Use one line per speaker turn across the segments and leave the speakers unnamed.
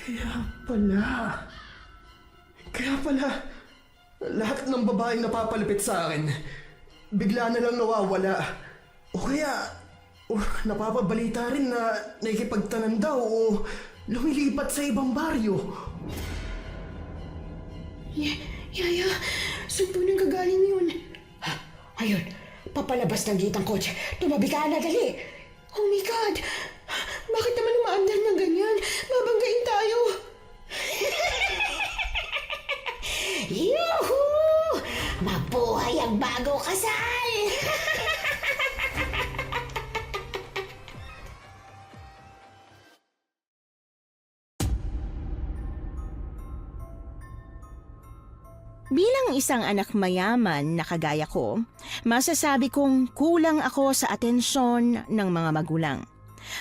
Kaya pala... Kaya pala... Lahat ng babaeng napapalapit sa akin, bigla na lang nawawala. O kaya... napapabalita rin na nakikipagtanan daw o lumilipat sa ibang baryo.
Yaya, saan po nang gagaling yun? Ayun, papalabas ng gitang kotse. Tumabi ka na, dali! Oh my God! Bakit naman umaandar ng ganyan? Babanggain tayo! Yuhu! Mabuhay ang bago kasal!
Bilang isang anak mayaman na kagaya ko, masasabi kong kulang ako sa atensyon ng mga magulang.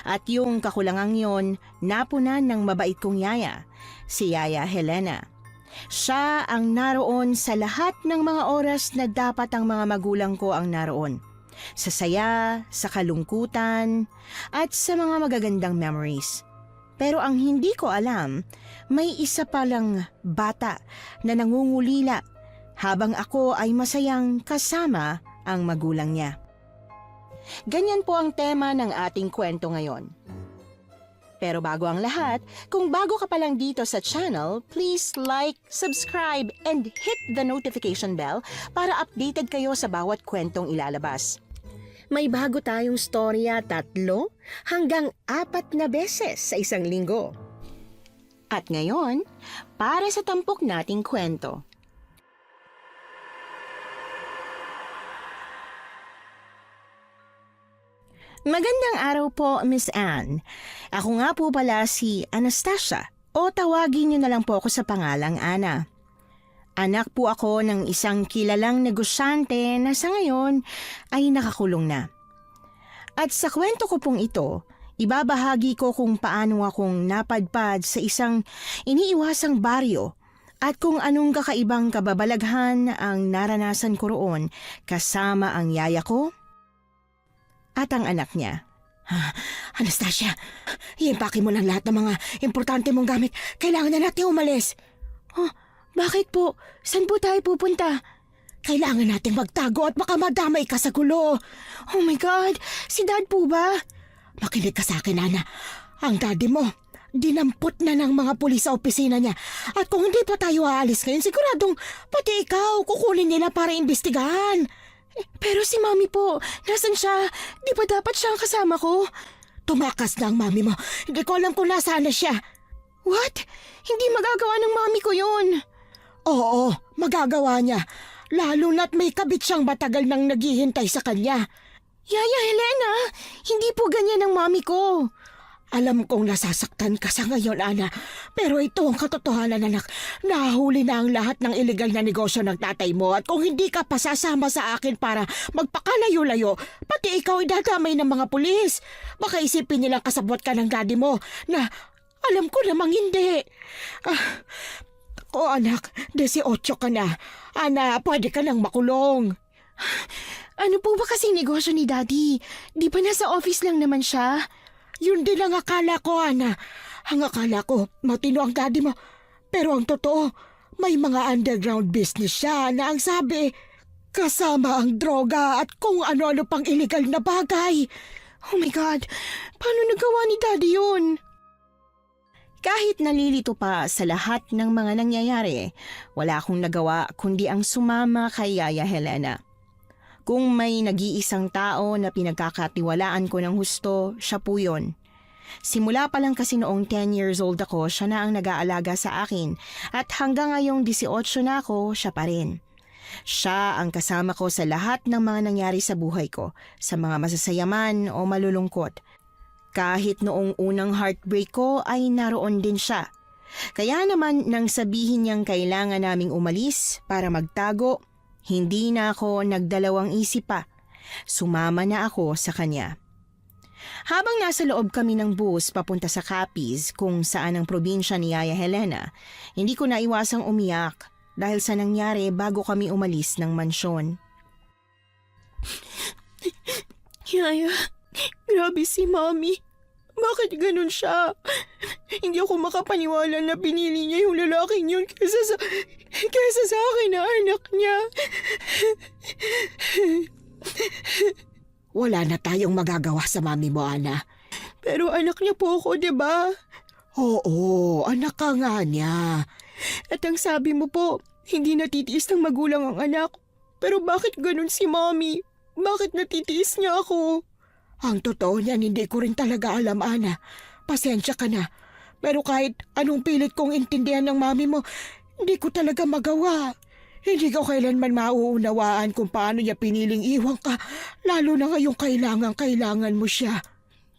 At yung kakulangang yon, napunan ng mabait kong yaya, si Yaya Helena. Siya ang naroon sa lahat ng mga oras na dapat ang mga magulang ko ang naroon. Sa saya, sa kalungkutan, at sa mga magagandang memories. Pero ang hindi ko alam, may isa palang bata na nangungulila habang ako ay masayang kasama ang magulang niya. Ganyan po ang tema ng ating kwento ngayon. Pero bago ang lahat, kung bago ka pa lang dito sa channel, please like, subscribe, and hit the notification bell para updated kayo sa bawat kwentong ilalabas. May bago tayong storya 3 hanggang 4 na beses sa isang linggo. At ngayon, para sa tampok nating kwento. Magandang araw po, Miss Anne. Ako nga po pala si Anastasia o tawagin niyo na lang po ako sa pangalang Ana. Anak po ako ng isang kilalang negosyante na sa ngayon ay nakakulong na. At sa kwento ko pong ito, ibabahagi ko kung paano akong napadpad sa isang iniiwasang baryo at kung anong kakaibang kababalaghan ang naranasan ko roon kasama ang yaya ko at ang anak niya.
Anastasia, i-impake mo lang lahat ng mga importante mong gamit. Kailangan na natin umalis.
Bakit po? Saan po tayo pupunta?
Kailangan nating magtago at baka madamay ka sa gulo.
Oh my God! Si Dad po ba?
Makinig ka sa akin, Ana. Ang daddy mo, dinampot na ng mga pulis sa opisina niya. At kung hindi pa tayo aalis ngayon, siguradong pati ikaw kukunin nila para imbestigahan.
Pero si Mami po, nasan siya? Di ba dapat siya ang kasama ko?
Tumakas na ang mami mo. Hindi ko alam kung nasaan na siya.
What? Hindi magagawa ng Mami ko yun.
Oo, magagawa niya. Lalo na't may kabit siyang matagal nang naghihintay sa kanya.
Yaya Helena, hindi po ganyan ang Mami ko.
Alam kong nasasaktan ka sa ngayon, Ana. Pero ito ang katotohanan, anak. Nahuli na ang lahat ng illegal na negosyo ng tatay mo. At kung hindi ka pasasama sa akin para magpakalayo-layo, pati ikaw ay dadamay ng mga pulis. Baka isipin nilang kasabot ka ng daddy mo na alam ko namang hindi. Anak, 18 ka na. Ana, pwede ka nang makulong.
Ano po ba kasing negosyo ni Daddy? Di ba nasa office lang naman siya?
Yun din ang akala ko, Ana. Ang akala ko, matino ang daddy mo. Pero ang totoo, may mga underground business siya na ang sabi, kasama ang droga at kung ano-ano pang illegal na bagay.
Oh my God, paano nagawa ni Daddy yun? Kahit nalilito pa sa lahat ng mga nangyayari, wala akong nagawa kundi ang sumama kay Yaya Helena. Kung may nag-iisang tao na pinagkakatiwalaan ko ng husto, siya po yun. Simula pa lang kasi noong 10 years old ako, siya na ang nag-aalaga sa akin at hanggang ngayong 18 na ako, siya pa rin. Siya ang kasama ko sa lahat ng mga nangyari sa buhay ko, sa mga masasayaman o malulungkot. Kahit noong unang heartbreak ko ay naroon din siya. Kaya naman nang sabihin niyang kailangan naming umalis para magtago, hindi na ako nagdalawang isip pa. Sumama na ako sa kanya. Habang nasa loob kami ng bus papunta sa Capiz kung saan ang probinsya ni Yaya Helena, hindi ko naiwasang umiyak dahil sa nangyari bago kami umalis ng mansyon.
Yaya, grabe si Mommy. Bakit ganun siya? Hindi ako makapaniwala na pinili niya yung lalaking yun kesa sa akin na anak niya. Wala na tayong magagawa sa mami mo, Ana. Pero anak niya po ako, di ba? Oo, anak ka nga niya. At ang sabi mo po, hindi natitiis ng magulang ang anak. Pero bakit ganun si mami? Bakit natitiis niya ako? Ang totoo niyan, hindi ko rin talaga alam, Ana. Pasensya ka na. Pero kahit anong pilit kong intindihan ng mami mo, hindi ko talaga magawa. Hindi ko kailanman mauunawaan kung paano niya piniling iwan ka, lalo na ngayong kailangan mo siya.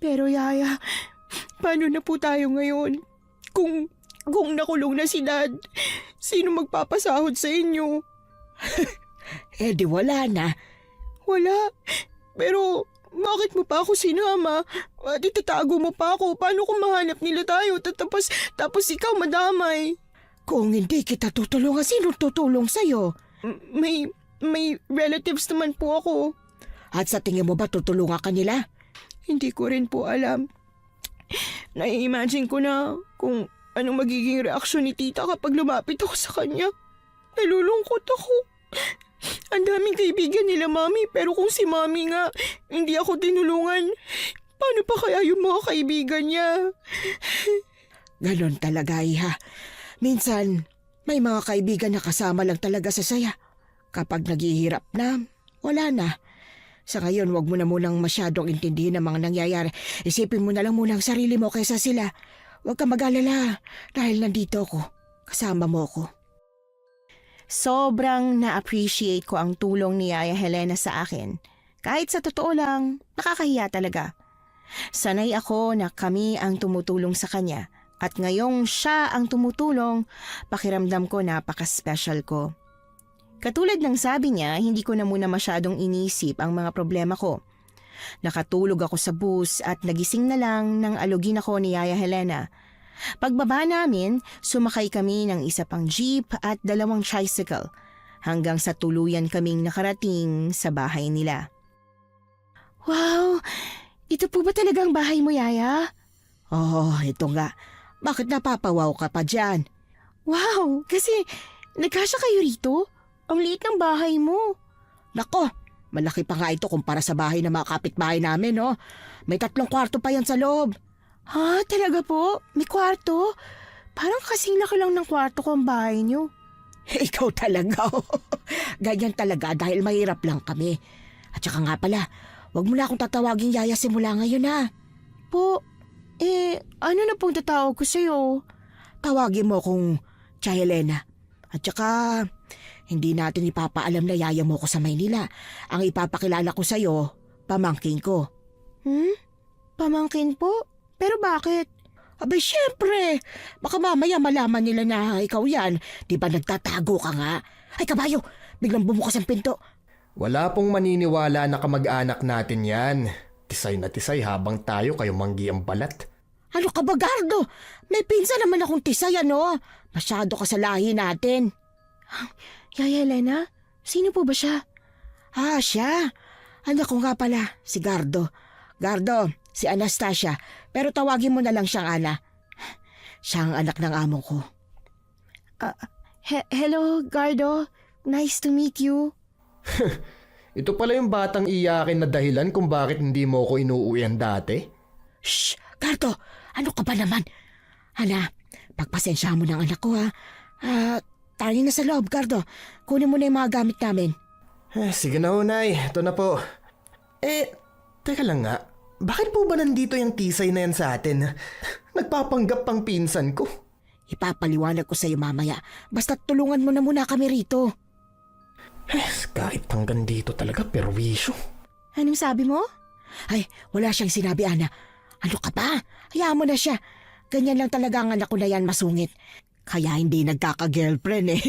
Pero Yaya, paano na po tayo ngayon? Kung nakulong na si Dad, sino magpapasahod sa inyo? Di wala na. Wala? Pero bakit mo pa ako sinama? At itatago mo pa ako? Paano kung mahanap nila tayo? Tapos ikaw madamay? Kung hindi kita tutulungan, sino tutulong sa'yo? May relatives naman po ako. At sa tingin mo ba tutulungan ka nila? Hindi ko rin po alam. Nai-imagine ko na kung anong magiging reaksyon ni tita kapag lumapit ako sa kanya. Nalulungkot ako. Ang daming kaibigan nila mami, pero kung si mami nga hindi ako tinulungan, paano pa kaya yung mga kaibigan niya? Ganon talaga, Iha. Minsan, may mga kaibigan na kasama lang talaga sa saya. Kapag naghihirap na, wala na. Sa ngayon, wag mo na munang masyadong intindihin ang mga nangyayari. Isipin mo na lang muna ang sarili mo kaysa sila. Huwag ka mag-alala dahil nandito ako. Kasama mo ako.
Sobrang na-appreciate ko ang tulong ni Yaya Helena sa akin. Kahit sa totoo lang, nakakahiya talaga. Sanay ako na kami ang tumutulong sa kanya. At ngayong siya ang tumutulong, pakiramdam ko napaka-special ko. Katulad ng sabi niya, hindi ko na muna masyadong inisip ang mga problema ko. Nakatulog ako sa bus at nagising na lang nang alugin ako ni Yaya Helena. Pagbaba namin, sumakay kami ng isa pang jeep at 2 tricycle hanggang sa tuluyan kaming nakarating sa bahay nila.
Wow! Ito po ba talagang bahay mo, Yaya? Oo, ito nga. Bakit napapawaw ka pa dyan? Wow! Kasi nagkasya kayo rito? Ang liit ng bahay mo. Nako, malaki pa nga ito kumpara sa bahay ng mga kapitbahay namin, no? May 3 kwarto pa yan sa loob. Ha? Talaga po? May kwarto? Parang kasing laki lang ng kwarto ko ang bahay niyo. Ikaw talaga, oh. Ganyan talaga dahil mahirap lang kami. At saka nga pala, wag mo na akong tatawagin Yaya simula ngayon, ha? Po, ano na pong tatawag ko sa'yo? Tawagin mo kung Tia Helena. At saka, hindi natin ipapaalam na yaya mo ko sa Maynila. Ang ipapakilala ko sa'yo, pamangkin ko. Pamangkin po? Pero bakit? Abay, syempre. Baka mamaya malaman nila na ikaw yan. Di ba nagtatago ka nga? Ay, kabayo! Biglang bumukas ang pinto.
Wala pong maniniwala na kamag-anak natin yan. Tisay na tisay habang tayo kayo manggi ang balat.
Ano ka ba, Gardo? May pinsan naman akong tisay, ano? Masyado ka sa lahi natin. Yaya Helena? Sino po ba siya? Siya. Anak ko nga pala, si Gardo. Gardo, si Anastasia. Pero tawagin mo na lang siyang Ana. Siya ang anak ng amo ko. Hello, Gardo. Nice to meet you.
Ito pala yung batang iyakin na dahilan kung bakit hindi mo ko inuuwian dati?
Shh! Gardo! Ano ka ba naman? Ana, pagpasensyahan mo ng anak ko, ha? Tayo na sa loob, Gardo. Kunin mo na yung mga gamit namin.
Sige na, Unay. Ito na po. Teka lang nga. Bakit po ba nandito yung tisay na yan sa atin? Nagpapanggap pang pinsan ko.
Ipapaliwanag ko sa iyo mamaya. Basta tulungan mo na muna kami rito.
Kahit hanggang dito talaga, perwisyo.
Anong sabi mo? Ay, wala siyang sinabi, Ana. Ano ka ba? Hayaan mo na siya. Ganyan lang talaga ang anak ko na yan, masungit. Kaya hindi nagkaka-girlfriend eh.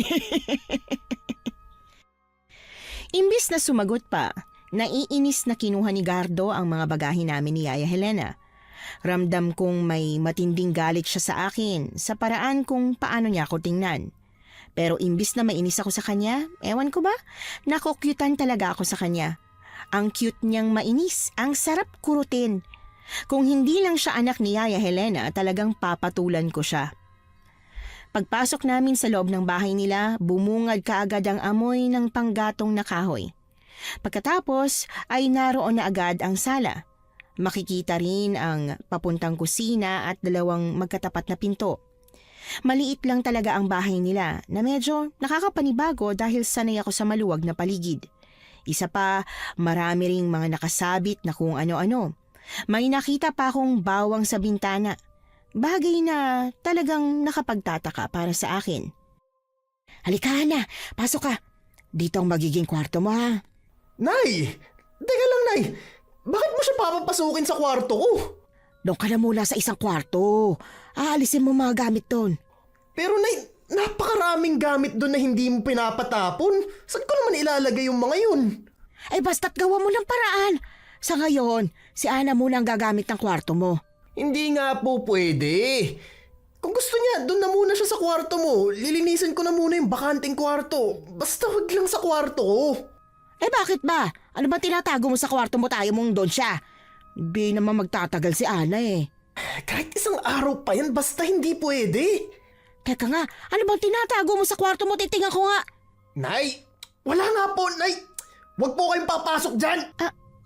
Imbis na sumagot pa, naiinis na kinuha ni Gardo ang mga bagahe namin ni Yaya Helena. Ramdam kong may matinding galit siya sa akin sa paraan kung paano niya ako tingnan. Pero imbis na mainis ako sa kanya, ewan ko ba, nakukyutan talaga ako sa kanya. Ang cute niyang mainis, ang sarap kurutin. Kung hindi lang siya anak ni Yaya Helena, talagang papatulan ko siya. Pagpasok namin sa loob ng bahay nila, bumungad kaagad ang amoy ng panggatong na kahoy. Pagkatapos ay naroon na agad ang sala. Makikita rin ang papuntang kusina at dalawang magkatapat na pinto. Maliit lang talaga ang bahay nila na medyo nakakapanibago dahil sanay ako sa maluwag na paligid. Isa pa, marami ring mga nakasabit na kung ano-ano. May nakita pa akong bawang sa bintana. Bagay na talagang nakapagtataka para sa akin.
Halika na, pasok ka. Dito ang magiging kwarto mo ha.
Nay! Teka lang, Nay. Bakit mo siya papapasukin sa kwarto ko?
Doon ka na muna sa isang kwarto. Aalisin mo mga gamit doon.
Pero Nay, napakaraming gamit doon na hindi mo pinapatapon. Saan ko naman ilalagay yung mga yun?
Ay basta't gawa mo ng paraan. Sa ngayon, si Ana muna ang gagamit ng kwarto mo.
Hindi nga po pwede. Kung gusto niya, doon na muna siya sa kwarto mo. Lilinisin ko na muna yung bakanting kwarto. Basta wag lang sa kwarto ko.
Eh bakit ba? Ano ba tinatago mo sa kwarto mo tayo mong doon siya? Di naman magtatagal si Ana eh.
Kahit isang araw pa yan, basta hindi pwede.
Teka nga, ano bang tinatago mo sa kwarto mo? Titingnan ko nga.
Nay, wala nga po, Nay. Wag po kayong papasok dyan.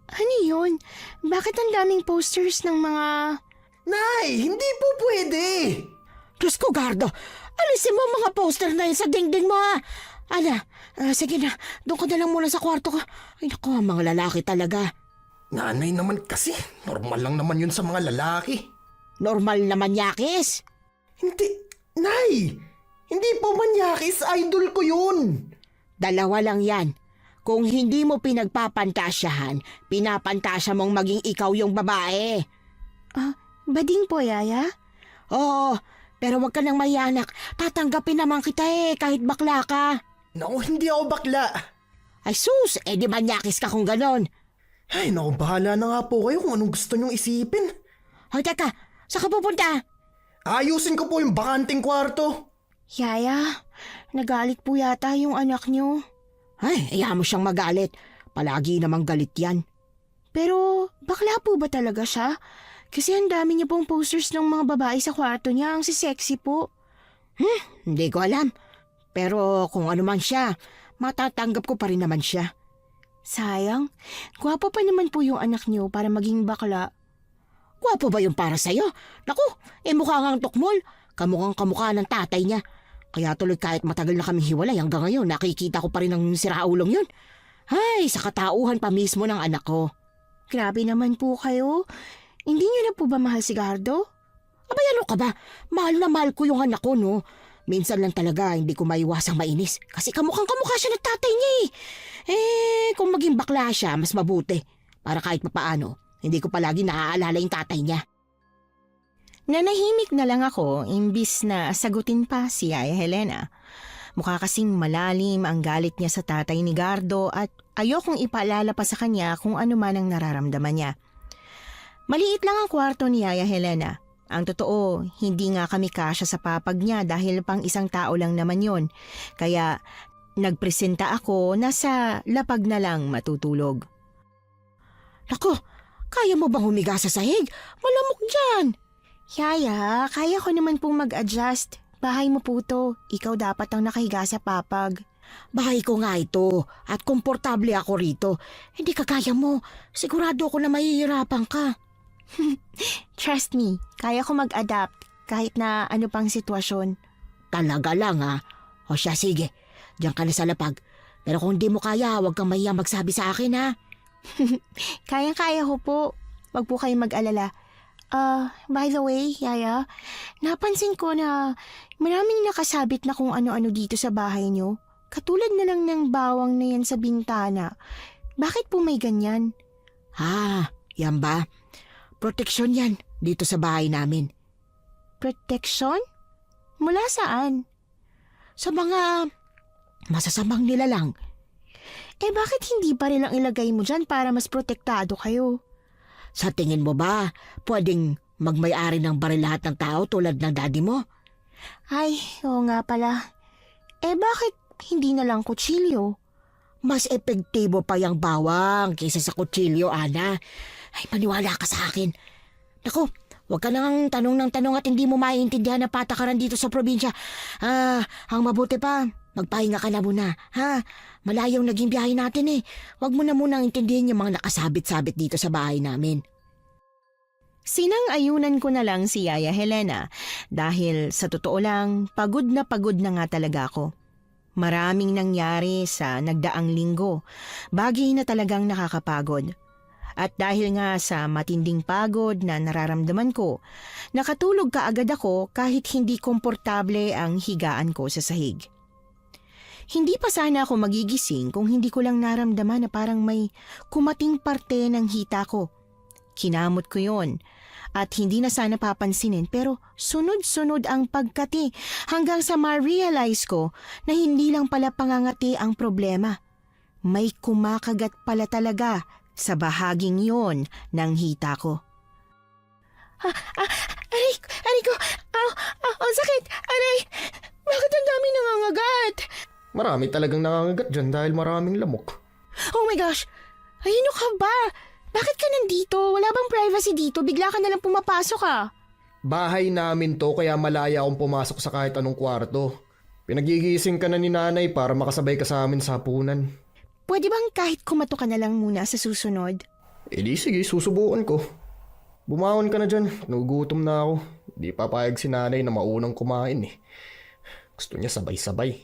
Ano yun? Bakit ang daming posters ng mga...
Nay, hindi po pwede.
Diyos ko, Gardo. Alisin mo ang mga poster na yun sa dingding mo ha. Ana, sige na. Doon ka na lang muna sa kwarto ko. Ay naku, ang mga lalaki talaga.
Nanay naman kasi, normal lang naman yun sa mga lalaki.
Normal naman yakis.
Hindi, Nay, hindi po manyakis, idol ko yun.
Dalawa lang yan. Kung hindi mo pinagpapantasyahan, pinapantasya mong maging ikaw yung babae.
Bading po, Yaya?
Oo, pero wag ka nang mayanak. Tatanggapin naman kita kahit bakla ka.
Naku, hindi ako bakla.
Ay sus, di manyakis ka kung ganon.
Ay, naku, bahala na nga po kayo kung anong gusto nyong isipin.
Hoy, teka, saan ka pupunta?
Ayusin ko po yung bakanting kwarto.
Yaya, nagalit po yata yung anak niyo.
Ay, ayaw mo siyang magalit. Palagi namang galit yan.
Pero bakla po ba talaga siya? Kasi ang dami niya pong posters ng mga babae sa kwarto niya. Ang sexy po.
Hindi ko alam. Pero kung ano man siya, matatanggap ko pa rin naman siya.
Sayang, gwapo pa naman po yung anak niyo para maging bakla.
Gwapo ba yung para sa'yo? Naku, mukha ngang tukmol. Kamukhang kamukha ng tatay niya. Kaya tuloy kahit matagal na kami hiwalay hanggang ngayon, nakikita ko pa rin ang siraulong yun. Ay, sa katauhan pa mismo ng anak ko.
Grabe naman po kayo. Hindi niyo na po ba mahal si Gardo?
Abay, ano ka ba? Mahal na mahal ko yung anak ko, no? Minsan lang talaga hindi ko maiwasang mainis. Kasi kamukhang kamukha siya ng tatay niya eh. Kung maging bakla siya, mas mabuti. Para kahit papaano, hindi ko palagi naaalala yung tatay niya.
Nanahimik na lang ako imbis na sagutin pa si Yaya Helena. Mukha kasing malalim ang galit niya sa tatay ni Gardo at ayokong ipaalala pa sa kanya kung ano man ang nararamdaman niya. Maliit lang ang kwarto ni Yaya Helena. Ang totoo, hindi nga kami kasya sa papag niya dahil pang isang tao lang naman yon. Kaya nagpresenta ako na sa lapag na lang matutulog.
Naku, kaya mo bang humiga sa sahig? Malamok dyan.
Yaya, kaya ko naman pong mag-adjust. Bahay mo po to. Ikaw dapat ang nakahiga sa papag.
Bahay ko nga ito at komportable ako rito. Hindi ka kaya mo. Sigurado ako na mahihirapan ka.
Trust me, kaya ko mag-adapt kahit na ano pang sitwasyon.
Talaga lang ha. O siya, sige. Diyan ka na sa lapag. Pero kung hindi mo kaya, huwag kang mahiyang magsabi sa akin ha.
Kayang-kaya ko po. Wag po kayong mag-alala. By the way, Yaya, napansin ko na maraming nakasabit na kung ano-ano dito sa bahay niyo. Katulad na lang ng bawang na yan sa bintana. Bakit po may ganyan?
Yan ba? Proteksyon yan dito sa bahay namin.
Protection? Mula saan?
Sa mga masasamang nilalang.
Bakit hindi pa rin lang ilagay mo dyan para mas protektado kayo?
Sa tingin mo ba, pwedeng magmay-ari ng baril lahat ng tao tulad ng daddy mo?
Ay, oo nga pala. Bakit hindi na lang kutsilyo?
Mas epektibo pa yung bawang kaysa sa kutsilyo, Ana. Ay, maniwala ka sa akin. Naku, huwag ka nang tanong ng tanong at hindi mo maiintindihan ang patakaran dito sa probinsya. Ang mabuti pa, magpahinga ka na muna, ha? Malayong naging biyahe natin eh. Huwag mo na munang intindihin yung mga nakasabit-sabit dito sa bahay namin.
Sinang-ayunan ko na lang si Yaya Helena dahil sa totoo lang, pagod na nga talaga ako. Maraming nangyari sa nagdaang linggo, bagay na talagang nakakapagod. At dahil nga sa matinding pagod na nararamdaman ko, nakatulog kaagad ako kahit hindi komportable ang higaan ko sa sahig. Hindi pa sana ako magigising kung hindi ko lang naramdaman na parang may kumating parte ng hita ko. Kinamot ko yon at hindi na sana papansinin pero sunod-sunod ang pagkati hanggang sa ma-realize ko na hindi lang pala pangangati ang problema. May kumakagat pala talaga sa bahaging yon ng hita ko. Aray ko! Ang sakit! Aray! Bakit ang dami nangangagat?
Marami talagang nangangagat dyan dahil maraming lamok.
Oh my gosh! Ayun ka ba? Bakit ka nandito? Wala bang privacy dito? Bigla ka nalang pumapasok
Bahay namin to kaya malaya akong pumasok sa kahit anong kwarto. Pinagigising ka na ni nanay para makasabay ka sa amin sa hapunan.
Pwede bang kahit kumato ka na lang muna sa susunod?
Di sige, susubukan ko. Bumaon ka na dyan, nagugutom na ako. Di papayag si nanay na maunang kumain eh. Gusto niya sabay-sabay.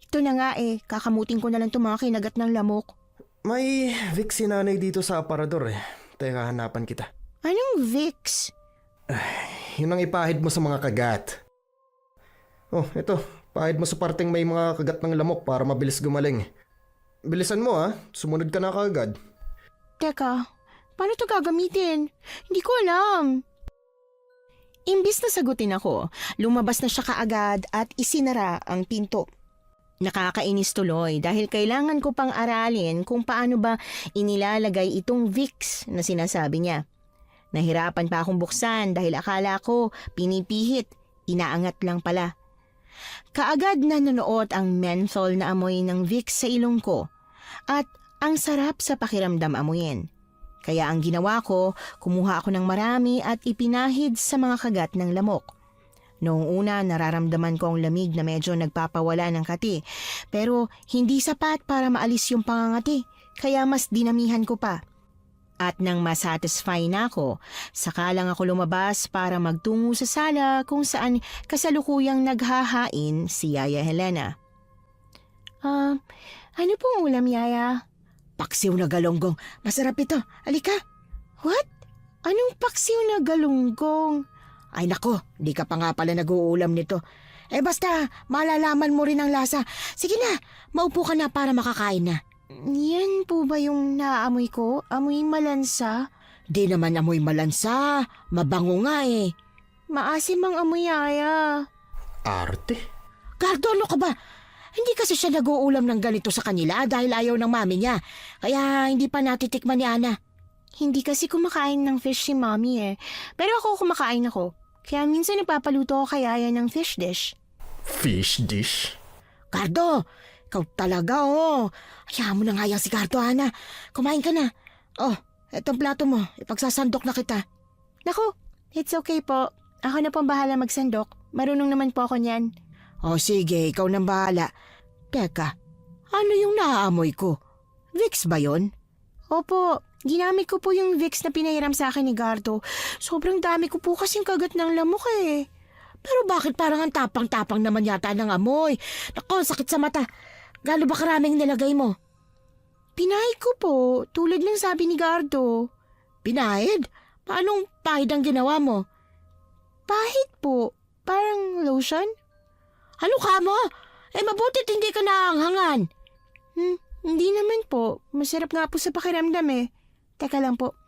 Ito na nga kakamutin ko na lang itong mga kinagat ng lamok.
May Vicks si nanay dito sa aparador eh. Teka, hanapan kita.
Anong Vicks?
Yun ang ipahid mo sa mga kagat. Oh, ito. Pahid mo sa parteng may mga kagat ng lamok para mabilis gumaling. Bilisan mo sumunod ka na kaagad.
Teka, paano ito gagamitin? Hindi ko alam. Imbis na sagutin ako, lumabas na siya kaagad at isinara ang pinto. Nakakainis tuloy dahil kailangan ko pang aralin kung paano ba inilalagay itong Vicks na sinasabi niya. Nahirapan pa akong buksan dahil akala ko pinipihit, inaangat lang pala. Kaagad na nanood ang menthol na amoy ng Vicks sa ilong ko at ang sarap sa pakiramdam amuyin. Kaya ang ginawa ko, kumuha ako ng marami at ipinahid sa mga kagat ng lamok. Noong una, nararamdaman ko ang lamig na medyo nagpapawala ng kati, pero hindi sapat para maalis yung pangangati, kaya mas dinamihan ko pa. At nang masatisfy na ako, saka lang ako lumabas para magtungo sa sala kung saan kasalukuyang naghahain si Yaya Helena. Ano pong ulam, Yaya?
Paksiw na galonggong. Masarap ito. Halika.
What? Anong paksiw na galunggong?
Ay nako, di ka pa nga pala nag-uulam nito. Basta, malalaman mo rin ang lasa. Sige na, maupo ka na para makakain na.
Yan po ba yung naaamoy ko? Amoy malansa?
Di naman amoy malansa. Mabango nga eh.
Maasim ang amoy, Yaya.
Arte?
Gardo, ano ka ba? Hindi kasi siya nag-uulam ng ganito sa kanila dahil ayaw ng mami niya. Kaya hindi pa natitikman ni Ana.
Hindi kasi kumakain ng fish si Mommy Pero ako kumakain ako. Kaya minsan nagpapaluto ako kay Yaya ng fish dish.
Fish dish?
Gardo, ikaw talaga Hayaan mo na nga yan si Gardo, Ana. Kumain ka na. Oh, etong plato mo. Ipagsasandok na kita.
Naku, it's okay po. Ako na pong bahala magsandok. Marunong naman po ako niyan.
Oh, sige, ikaw nang bahala. Teka, ano yung naaamoy ko? Vicks ba yon?
Opo, ginamit ko po yung Vicks na pinahiram sa akin ni Gardo. Sobrang dami ko po kasing kagat ng lamok
Pero bakit parang ang tapang-tapang naman yata ng amoy? Naku, sakit sa mata. Gano'n ba karaming nilagay mo?
Pinahid ko po, tulad ng sabi ni Gardo.
Pinahid? Paanong pahid ang ginawa mo?
Pahid po, parang lotion?
Ano ka mo? Mabutit hindi ka naanghangan.
Hindi naman po. Masarap nga po sa pakiramdam Teka lang po.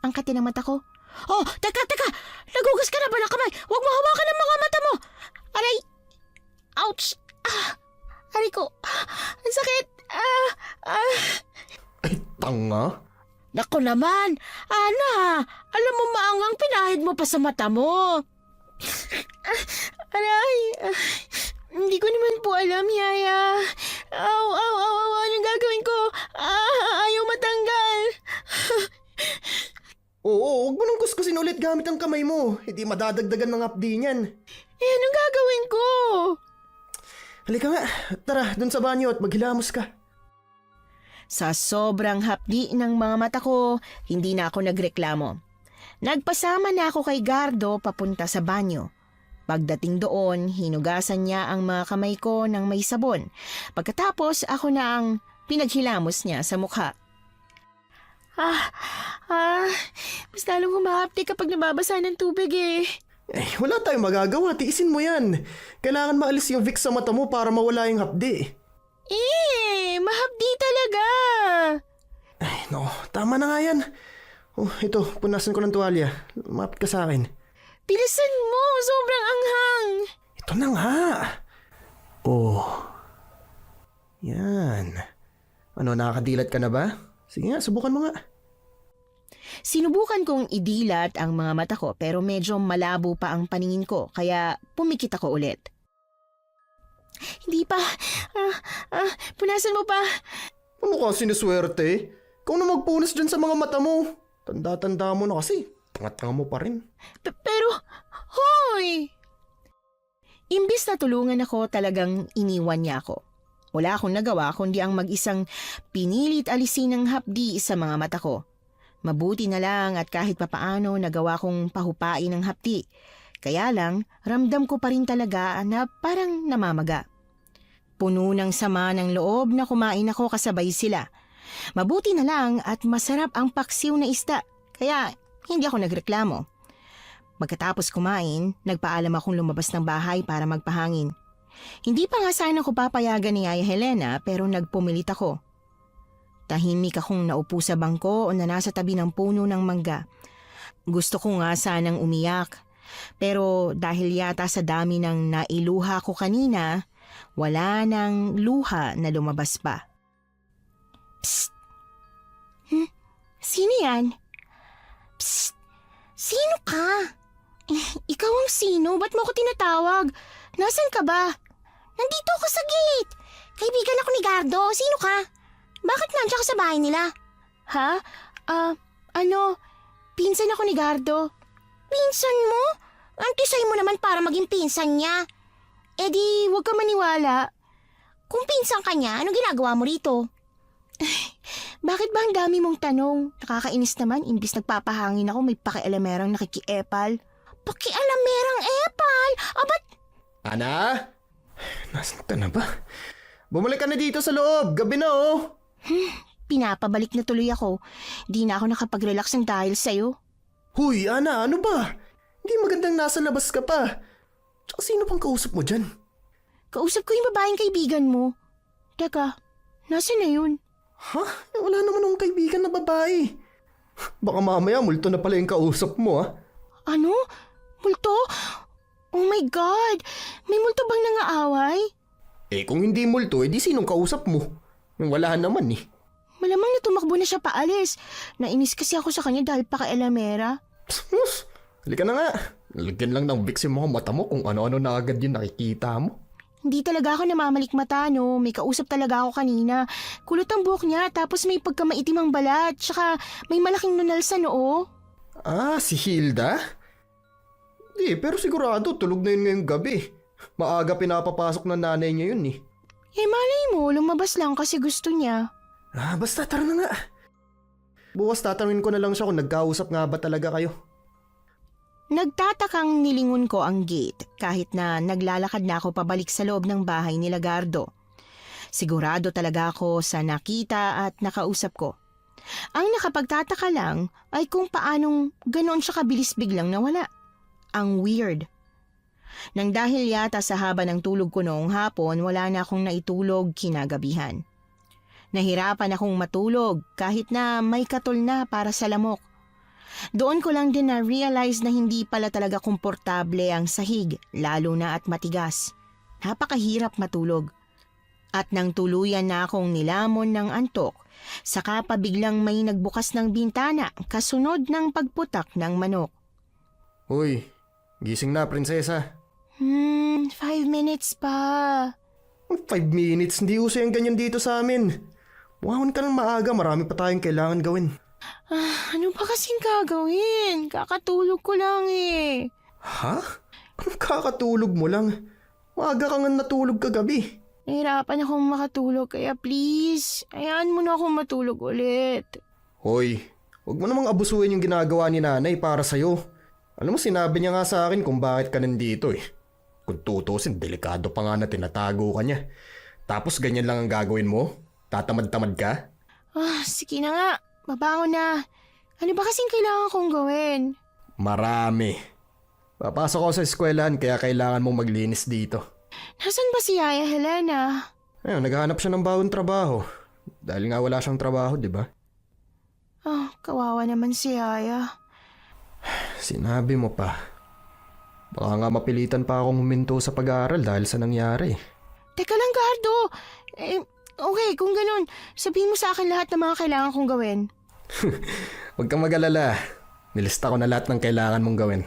Ang kati ng mata ko.
Oh, teka! Nagugas ka na ba ng kamay? Huwag mo hawakan ang mga mata mo! Aray! Ouch!
Aray ko! Ang sakit!
Ay, tanga!
Naku naman! Ana! Alam mo maangang pinahid mo pa sa mata mo!
Aray! Hindi ko naman po alam, Yaya. Aw! Anong gagawin ko? Ayaw matanggal.
Oo, huwag mo nang kuskusin ulit gamit ang kamay mo. Hindi madadagdagan ng hapdi niyan.
Eh, anong gagawin ko?
Halika nga, tara dun sa banyo at maghilamos ka.
Sa sobrang hapdi ng mga mata ko, hindi na ako nagreklamo. Nagpasama na ako kay Gardo papunta sa banyo. Pagdating doon, hinugasan niya ang mga kamay ko ng may sabon. Pagkatapos, ako na ang pinaghilamos niya sa mukha. Mas lalong humahapdi kapag nababasa ng tubig eh.
Wala tayong magagawa, tiisin mo yan. Kailangan maalis yung Vicks sa mata mo para mawala yung hapdi.
Mahapdi talaga.
No, tama na nga yan. Oh, ito, punasan ko ng tuwalya. Lumapit ka sa akin.
Bilisan mo, sobrang anghang.
Ito na nga. Oh. Yan. Ano, nakakadilat ka na ba? Sige nga, subukan mo nga.
Sinubukan kong idilat ang mga mata ko pero medyo malabo pa ang paningin ko kaya pumikit ako ulit. Hindi pa. Punasan mo pa.
Ano ka sinuswerte? Ikaw na magpunas dyan sa mga mata mo. Tanda-tanda mo na kasi. Tanga-tanga mo pa rin.
Pero, hoy! Imbis na tulungan ako, talagang iniwan niya ako. Wala akong nagawa kundi ang mag-isang pinilit alisin ng hapdi sa mga mata ko. Mabuti na lang at kahit papaano nagawa kong pahupain ng hapdi. Kaya lang, ramdam ko pa rin talaga na parang namamaga. Puno ng sama ng loob na kumain ako kasabay sila. Mabuti na lang at masarap ang paksiw na isda, kaya hindi ako nagreklamo. Pagkatapos kumain, nagpaalam akong lumabas ng bahay para magpahangin. Hindi pa nga sana ko papayagan ni Yaya Helena pero nagpumilit ako. Tahimik akong naupo sa bangko o na nasa tabi ng puno ng mangga. Gusto ko nga sanang umiyak. Pero dahil yata sa dami ng nailuha ko kanina, wala nang luha na lumabas pa. Psst! Sino yan? Psst! Sino ka? Ikaw ang sino? Ba't mo ako tinatawag? Nasaan ka ba? Nandito ako sa gate. Kaibigan ako ni Gardo. Sino ka? Bakit nandiyan ka sa bahay nila? Ha? Pinsan ako ni Gardo. Pinsan mo? Antisay mo naman para maging pinsan niya. Eh di, huwag ka maniwala. Kung pinsan ka niya, ano ginagawa mo rito? Bakit ba ang dami mong tanong? Nakakainis naman, imbis nagpapahangin ako, may pakialamerang nakikiepal. Pakialamerang epal? Ba't?
Ana? Nasaan ka na ba? Bumalik ka na dito sa loob. Gabi na oh.
Pinapabalik na tuloy ako. Di na ako nakapag-relax ng dahil sa'yo.
Huy, Ana, ano ba? Hindi magandang nasa labas ka pa. Tsaka sino pang kausap mo dyan?
Kausap ko yung babaeng kaibigan mo. Teka, nasaan na yun?
Ha? Wala naman akong kaibigan na babae. Baka mamaya multo na pala yung kausap mo ah.
Ano? Multo? Oh my God! May multo bang nangaaway?
Kung hindi multo, di sinong kausap mo? Wala naman eh.
Malamang na tumakbo na siya paalis. Nainis kasi ako sa kanya dahil pakailamera.
Halika na nga. Lagyan lang ng Vicks yung mga mata mo kung ano-ano na agad yung nakikita mo.
Hindi talaga ako namamalikmata, no? May kausap talaga ako kanina. Kulot ang buhok niya, tapos may pagkamaitim ang balat, tsaka may malaking nunal sa noo.
Si Hilda? Pero sigurado tulog na yun ngayong gabi. Maaga pinapapasok ng nanay niya yun eh.
Malay mo, lumabas lang kasi gusto niya.
Basta tara na nga. Bukas tatanungin ko na lang siya kung nagkausap nga ba talaga kayo.
Nagtatakang nilingon ko ang gate kahit na naglalakad na ako pabalik sa loob ng bahay ni Gardo. Sigurado talaga ako sa nakita at nakausap ko. Ang nakapagtataka lang ay kung paanong ganon siya kabilis biglang nawala. Ang weird. Nang dahil yata sa haba ng tulog ko noong hapon, wala na akong naitulog kinagabihan. Nahirapan akong matulog kahit na may katol na para sa lamok. Doon ko lang din na-realize na hindi pala talaga komportable ang sahig, lalo na at matigas. Napakahirap matulog. At nang tuluyan na akong nilamon ng antok, saka pa biglang may nagbukas ng bintana kasunod ng pagputak ng manok.
Uy, gising na prinsesa.
5 minutes pa.
5 minutes, hindi uso yung ganyan dito sa amin. Buhawan ka ng maaga, marami pa tayong kailangan gawin.
Ano ba kasing gagawin? Kakatulog ko lang eh.
Ha? Anong kakatulog mo lang? Maaga ka nga natulog kagabi.
Nahirapan akong makatulog kaya please, hayaan mo na akong matulog ulit.
Hoy, huwag mo namang abusuhin yung ginagawa ni nanay para sa'yo. Alam mo, sinabi niya nga sa akin kung bakit ka nandito eh. Kung tutusin, delikado pa nga na tinatago ka niya. Tapos ganyan lang ang gagawin mo? Tatamad-tamad ka?
Sige na nga, babangon na. Ano ba kasing kailangan kong gawin?
Marami. Papasok ako sa eskwelahan kaya kailangan mong maglinis dito.
Nasaan ba si Yaya Helena?
Ayun, naghahanap siya ng bagong trabaho. Dahil nga wala siyang trabaho, di ba?
Kawawa naman si Yaya.
Sinabi mo pa. Baka nga mapilitan pa akong huminto sa pag-aaral dahil sa nangyari.
Teka lang, Gardo. Okay, kung ganun, sabihin mo sa akin lahat ng mga kailangan kong gawin.
Huwag kang mag-alala. Nilista ko na lahat ng kailangan mong gawin.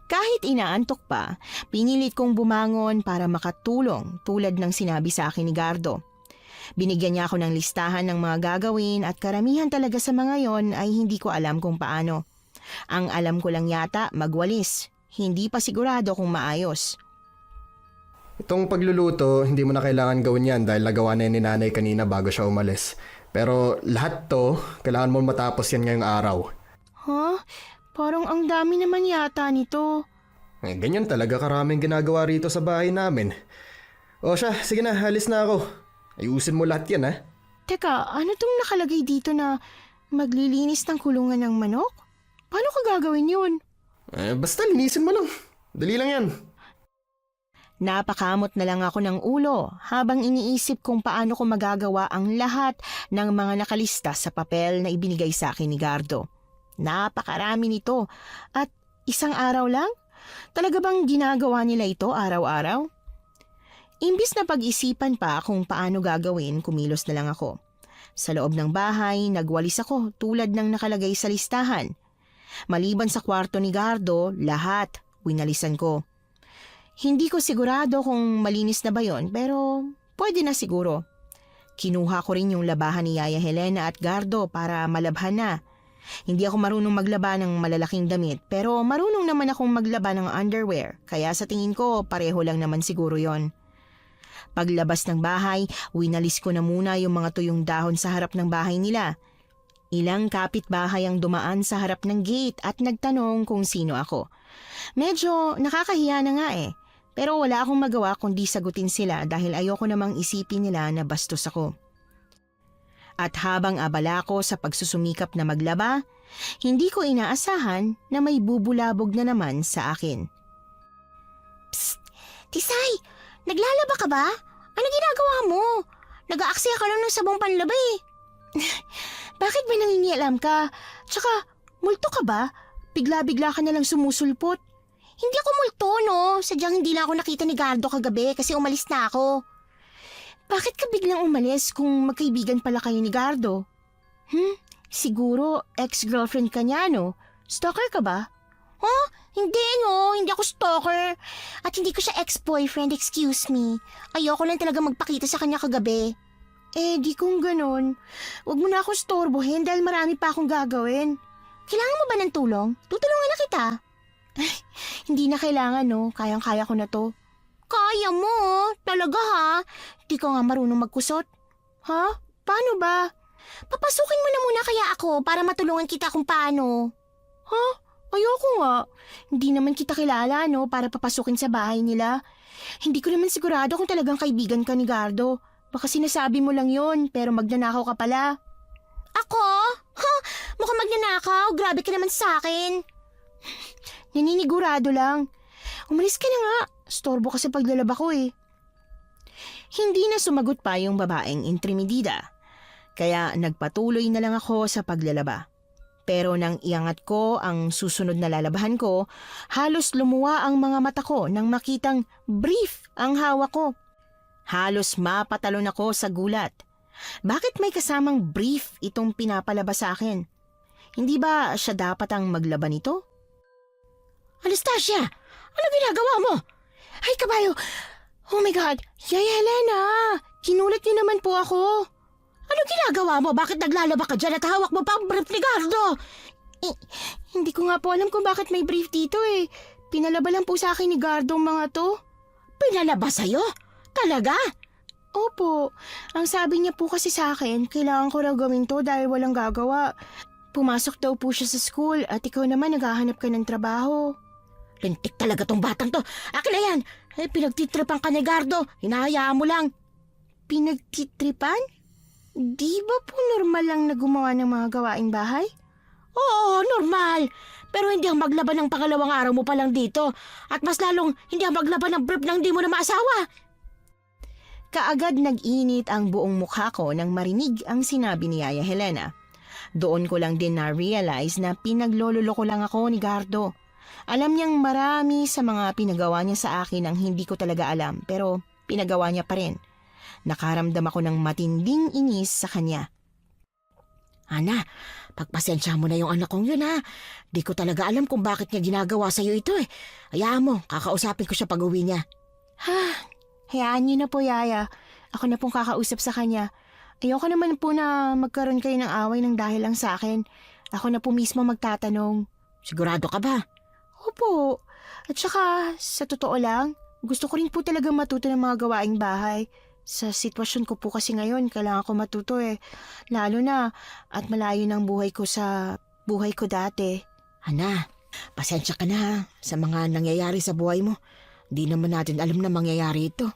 Kahit inaantok pa, pinilit kong bumangon para makatulong tulad ng sinabi sa akin ni Gardo. Binigyan niya ako ng listahan ng mga gagawin at karamihan talaga sa mga yon ay hindi ko alam kung paano. Ang alam ko lang yata magwalis, hindi pa sigurado kung maayos.
Itong pagluluto, hindi mo na kailangan gawin yan dahil nagawa na yan ni nanay kanina bago siya umalis. Pero lahat to, kailangan mo matapos yan ngayong araw. Parang ang dami naman yata nito. Ganyan talaga karaming ginagawa rito sa bahay namin. O siya, sige na, halis na ako. Ayusin mo lahat yan, ha?
Teka, ano tong nakalagay dito na maglilinis ng kulungan ng manok? Paano ko gagawin yun?
Basta linisin mo lang. Dali lang yan.
Napakamot na lang ako ng ulo habang iniisip kung paano ko magagawa ang lahat ng mga nakalista sa papel na ibinigay sa akin ni Gardo. Napakarami nito at isang araw lang? Talaga bang ginagawa nila ito araw-araw? Imbis na pag-isipan pa kung paano gagawin, kumilos na lang ako. Sa loob ng bahay, nagwalis ako tulad ng nakalagay sa listahan. Maliban sa kwarto ni Gardo, lahat winalisan ko. Hindi ko sigurado kung malinis na ba yon, pero pwede na siguro. Kinuha ko rin yung labahan ni Yaya Helena at Gardo para malabhan na. Hindi ako marunong maglaba ng malalaking damit pero marunong naman akong maglaba ng underwear kaya sa tingin ko pareho lang naman siguro yon. Paglabas ng bahay, winalis ko na muna yung mga tuyong dahon sa harap ng bahay nila. Ilang kapitbahay ang dumaan sa harap ng gate at nagtanong kung sino ako. Medyo nakakahiya na nga eh, pero wala akong magawa kundi sagutin sila dahil ayoko namang isipin nila na bastos ako. At habang abala ko sa pagsusumikap na maglaba, hindi ko inaasahan na may bubulabog na naman sa akin. Psst! Tisay! Naglalaba ka ba? Ano ginagawa mo? Nag-aaksaya ka lang ng sabong panlaba eh. Bakit ba nangingialam ka? Tsaka, multo ka ba? Bigla-bigla ka na lang sumusulpot. Hindi ako multo, no? Sadyang hindi lang ako nakita ni Gardo kagabi kasi umalis na ako. Bakit ka biglang umalis kung magkaibigan pala kayo ni Gardo? Siguro ex-girlfriend ka niya, no? Stalker ka ba? Hindi, no. Hindi ako stalker. At hindi ko siya ex-boyfriend, excuse me. Ayoko lang talaga magpakita sa kanya kagabi. Di kung ganun. Huwag mo na ako storbohin dahil marami pa akong gagawin. Kailangan mo ba ng tulong? Tutulungan na kita. Hindi na kailangan, no. Kayang-kaya ko na to. Kaya mo, talaga ha? Di ka nga marunong magkusot. Ha? Paano ba? Papasukin mo na muna kaya ako para matulungan kita kung paano. Ha? Ayoko nga. Hindi naman kita kilala, no, para papasukin sa bahay nila. Hindi ko naman sigurado kung talagang kaibigan ka ni Gardo. Baka sinasabi mo lang yon, pero magnanakaw ka pala. Ako? Ha? Mukhang magnanakaw? Grabe ka naman sa akin. Naninigurado lang. Umalis ka na nga. Storbo ka sa paglalaba ko eh. Hindi na sumagot pa yung babaeng intrimidida. Kaya nagpatuloy na lang ako sa paglalaba. Pero nang iangat ko ang susunod na lalabahan ko, halos lumuwa ang mga mata ko nang makitang brief ang hawak ko. Halos mapatalon ako sa gulat. Bakit may kasamang brief itong pinapalaba sa akin? Hindi ba siya dapat ang maglaban nito? Anastasia! Ano ginagawa mo? Ay, kabayo! Oh my God! Yaya Helena! Kinulat niyo naman po ako! Ano
Ano ginagawa mo? Bakit naglalaba ka dyan at hawak mo pa ang brief ni Gardo?
Hindi ko nga po alam kung bakit may brief dito eh. Pinalaba lang po sa akin ni Gardo ang mga to.
Pinalaba sa'yo? Talaga?
Opo. Ang sabi niya po kasi sa akin, kailangan ko raw gawin to dahil walang gagawa. Pumasok daw po siya sa school at ikaw naman naghahanap ka ng trabaho.
Lintik talaga tong batang to. Akin na yan. Pinagtitripan ka ni Gardo. Hinahayaan mo lang.
Pinagtitripan? Di ba po normal lang na gumawa ng mga gawaing bahay?
Oo, normal. Pero hindi ang maglaban ng pangalawang araw mo pa lang dito. At mas lalong hindi ang maglaban ng brief nang di mo na maasawa.
Kaagad nag-init ang buong mukha ko nang marinig ang sinabi ni Yaya Helena. Doon ko lang din na-realize na pinaglololoko lang ako ni Gardo. Alam niyang marami sa mga pinagawa niya sa akin ang hindi ko talaga alam, pero pinagawa niya pa rin. Nakaramdam ako ng matinding inis sa kanya.
Ana, pagpasensya mo na yung anak kong yun ha. Di ko talaga alam kung bakit niya ginagawa sa'yo ito eh. Hayaan mo, kakausapin ko siya pag uwi niya.
Hayaan niyo na po, Yaya. Ako na pong kakausap sa kanya. Ayoko naman po na magkaroon kayo ng away ng dahil lang sa akin. Ako na po mismo magtatanong.
Sigurado ka ba?
Opo. At saka, sa totoo lang, gusto ko rin po talaga matuto ng mga gawaing bahay. Sa sitwasyon ko po kasi ngayon, kailangan ko matuto eh. Lalo na, at malayo ng buhay ko sa buhay ko dati.
Ana, pasensya ka na ha, sa mga nangyayari sa buhay mo. Di naman natin alam na mangyayari ito.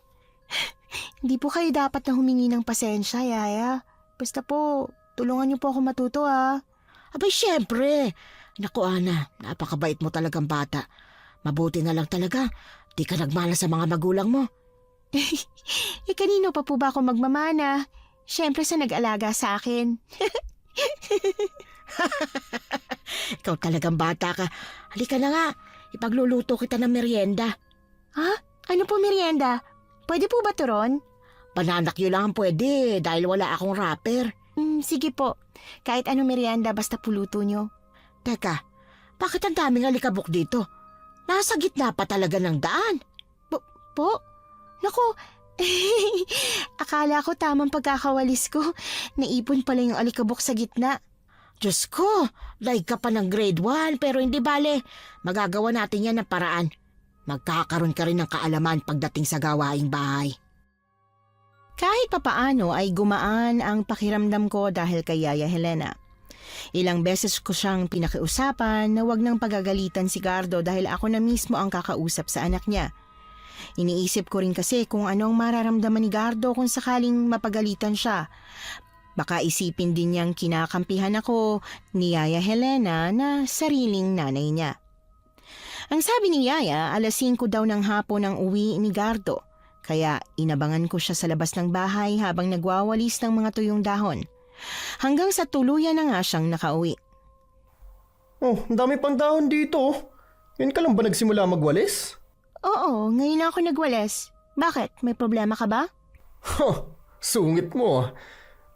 Hindi po kayo dapat na humingi ng pasensya, Yaya. Basta po, tulungan niyo po ako matuto ha.
Abay, syempre. Naku, Ana, napakabait mo talagang bata. Mabuti na lang talaga. Di ka nagmana sa mga magulang mo.
Kanino pa po ba ako magmamana? Syempre sa nag-alaga sa akin.
Ikaw talagang bata ka. Halika na nga, ipagluluto kita ng merienda.
Ha? Ano po merienda? Pwede po ba turon?
Bananakyo lang ang pwede dahil wala akong wrapper.
Sige po. Kahit anong merienda basta puluto nyo.
Teka, bakit ang daming alikabok dito? Nasa gitna pa talaga ng daan.
Po? Naku, akala ko tamang pagkakawalis ko. Naipon pala yung alikabok sa gitna.
Diyos ko, daig ka pa ng grade 1 pero hindi bale. Magagawa natin yan ng paraan. Magkakaroon ka rin ng kaalaman pagdating sa gawaing bahay.
Kahit papaano ay gumaan ang pakiramdam ko dahil kay Yaya Helena. Ilang beses ko siyang pinakiusapan na wag nang pagagalitan si Gardo dahil ako na mismo ang kakausap sa anak niya. Iniisip ko rin kasi kung ano ang mararamdaman ni Gardo kung sakaling mapagalitan siya. Baka isipin din niyang kinakampihan ako ni Yaya Helena na sariling nanay niya. Ang sabi ni Yaya, 5:00 daw ng hapon ang uwi ni Gardo. Kaya inabangan ko siya sa labas ng bahay habang nagwawalis ng mga tuyong dahon. Hanggang sa tuluyan na nga siyang nakauwi.
Oh, ang dami pang dahon dito. Yan ka lang ba nagsimula magwalis?
Oo, ngayon na ako nagwalis. Bakit? May problema ka ba?
Sungit mo ah.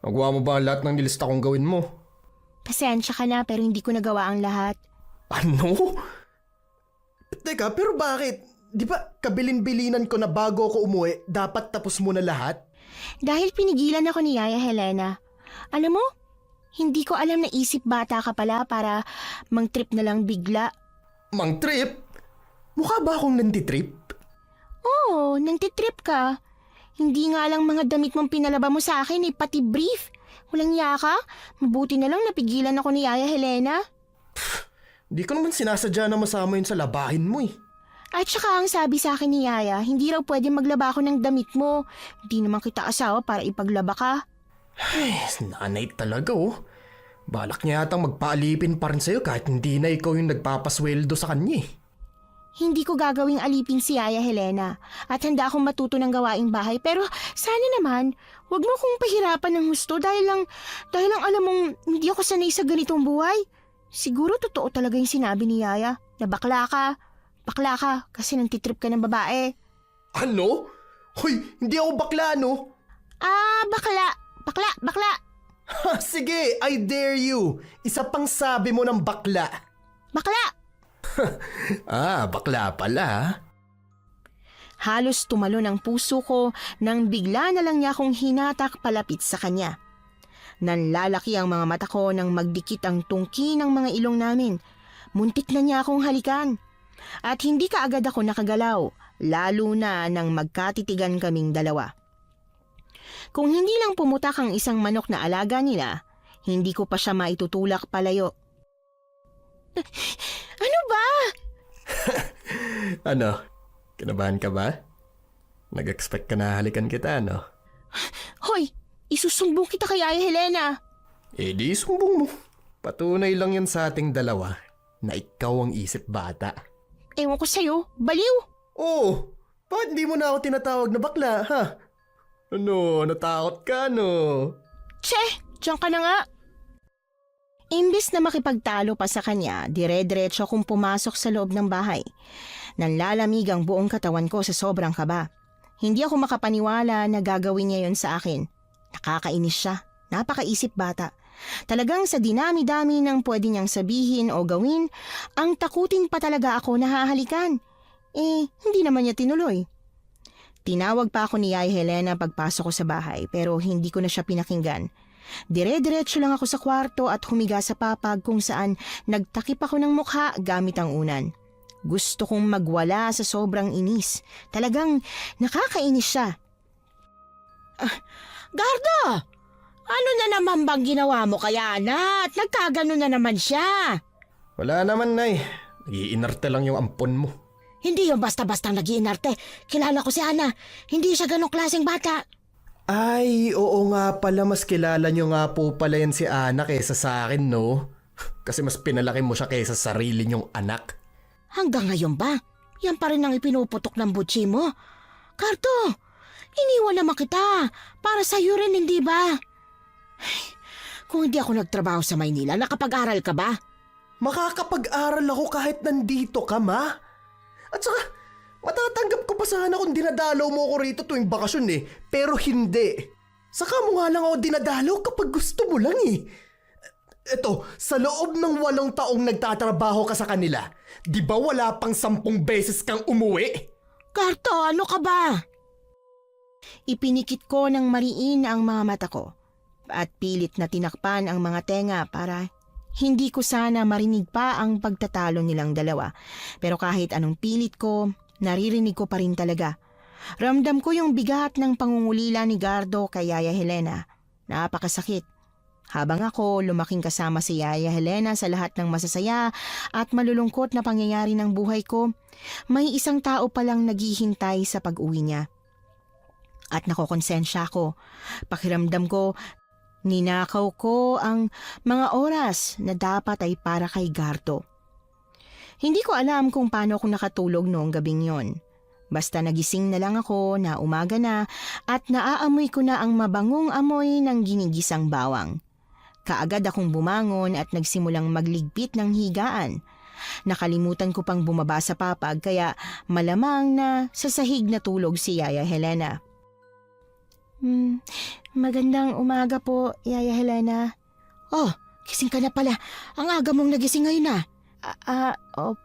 Magawa mo ba lahat ng nilista kong gawin mo?
Pasensya ka na pero hindi ko nagawa ang lahat.
Ano? Teka, pero bakit? Di ba kabilin-bilinan ko na bago ako umuwi, dapat tapos mo na lahat?
Dahil pinigilan ako ni Yaya Helena. Alam mo, hindi ko alam na isip bata ka pala para mang-trip na lang bigla.
Mang trip? Mukha ba akong nantitrip?
Oo, nang-trip ka. Hindi nga lang mga damit mong pinalaba mo sa akin pati brief. Walang yaka. Mabuti na lang napigilan ako ni Yaya Helena.
Di ko naman sinasadya na masama yun sa labahin mo eh.
At saka ang sabi sa akin ni Yaya, hindi raw pwede maglaba ako ng damit mo. Hindi naman kita asawa para ipaglaba ka.
Ay, nanay talaga oh. Balak niya yatang magpaalipin pa rin sa'yo kahit hindi na ikaw yung nagpapasweldo sa kanya eh.
Hindi ko gagawing alipin si Yaya Helena at handa akong matuto ng gawaing bahay pero sana naman wag mo kong pahirapan ng husto dahil lang alam mong hindi ako sanay sa ganitong buhay. Siguro totoo talaga yung sinabi ni Yaya na bakla ka. Bakla ka kasi nangtitrip ka ng babae.
Ano? Hoy, hindi ako bakla no?
Bakla.
Ha, sige, I dare you. Isa pang sabi mo ng bakla.
Bakla!
Bakla pala.
Halos tumalo ng puso ko nang bigla na lang niya akong hinatak palapit sa kanya. Nanlalaki ang mga mata ko nang magdikit ang tungki ng mga ilong namin. Muntik na niya akong halikan. At hindi kaagad ako nakagalaw, lalo na nang magkatitigan kaming dalawa. Kung hindi lang pumutak ang isang manok na alaga nila, hindi ko pa siya maitutulak palayo. Ano ba?
Ano? Kinabahan ka ba? Nag-expect ka na halikan kita, no?
Hoy, isusumbong kita kay Aya Helena.
Eh di sumbong mo. Patunay lang yan sa ating dalawa na ikaw ang isip bata.
Ewan ko sa'yo, baliw.
Oh, bakit hindi mo na ako tinatawag na bakla, ha? Ano, natakot ka, no?
Tse, diyan ka na nga. Imbis na makipagtalo pa sa kanya, dire-diretso akong pumasok sa loob ng bahay. Nanlalamig ang buong katawan ko sa sobrang kaba. Hindi ako makapaniwala na gagawin niya yon sa akin. Nakakainis siya. Napakaisip bata. Talagang sa dinami-dami ng pwede niyang sabihin o gawin, ang takutin pa talaga ako na hahalikan. Hindi naman niya tinuloy. Tinawag pa ako ni Yaya Helena pagpasok ko sa bahay pero hindi ko na siya pinakinggan. Dire-diretso lang ako sa kwarto at humiga sa papag kung saan nagtakip ako ng mukha gamit ang unan. Gusto kong magwala sa sobrang inis. Talagang nakakainis siya.
Gardo! Ano na naman bang ginawa mo kay Ana at nagkagano na naman siya?
Wala naman, Nay. Nag-iinarte lang yung ampon mo.
Hindi yung basta-basta nag-iinarte. Kilala ko si Ana. Hindi siya ganong klaseng bata.
Ay, oo nga pala. Mas kilala nyo nga po pala yan si Ana kaysa sa akin, no? Kasi mas pinalaki mo siya kaysa sarili nyong anak.
Hanggang ngayon ba? Yan pa rin ang ipinuputok ng butsi mo. Gardo, iniwan naman kita. Para sa'yo rin, hindi ba? Ay, kung hindi ako nagtrabaho sa Maynila, nakapag-aral ka ba?
Makakapag-aral ako kahit nandito ka, ma. At saka, matatanggap ko pa sana kung dinadalaw mo ako rito tuwing bakasyon eh. Pero hindi. Saka mo nga lang ako dinadalaw kapag gusto mo lang eh. Eto, sa loob ng 8 taong nagtatrabaho ka sa kanila, di ba wala pang 10 beses kang umuwi?
Gardo, ano ka ba?
Ipinikit ko ng mariin ang mga mata ko at pilit na tinakpan ang mga tenga para hindi ko sana marinig pa ang pagtatalo nilang dalawa. Pero kahit anong pilit ko, naririnig ko pa rin talaga. Ramdam ko yung bigat ng pangungulila ni Gardo kay Yaya Helena. Napakasakit. Habang ako lumaking kasama si Yaya Helena sa lahat ng masasaya at malulungkot na pangyayari ng buhay ko, may isang tao palang naghihintay sa pag-uwi niya. At nakokonsensya ko. Pakiramdam ko, ninakaw ko ang mga oras na dapat ay para kay Gardo. Hindi ko alam kung paano ako nakatulog noong gabing yon. Basta nagising na lang ako na umaga na at naaamoy ko na ang mabangong amoy ng ginigisang bawang. Kaagad akong bumangon at nagsimulang magligpit ng higaan. Nakalimutan ko pang bumaba sa papag kaya malamang na sa sahig na tulog si Yaya Helena. Magandang umaga po, Yaya Helena.
Oh, gising ka na pala. Ang aga mong nagising ngayon na.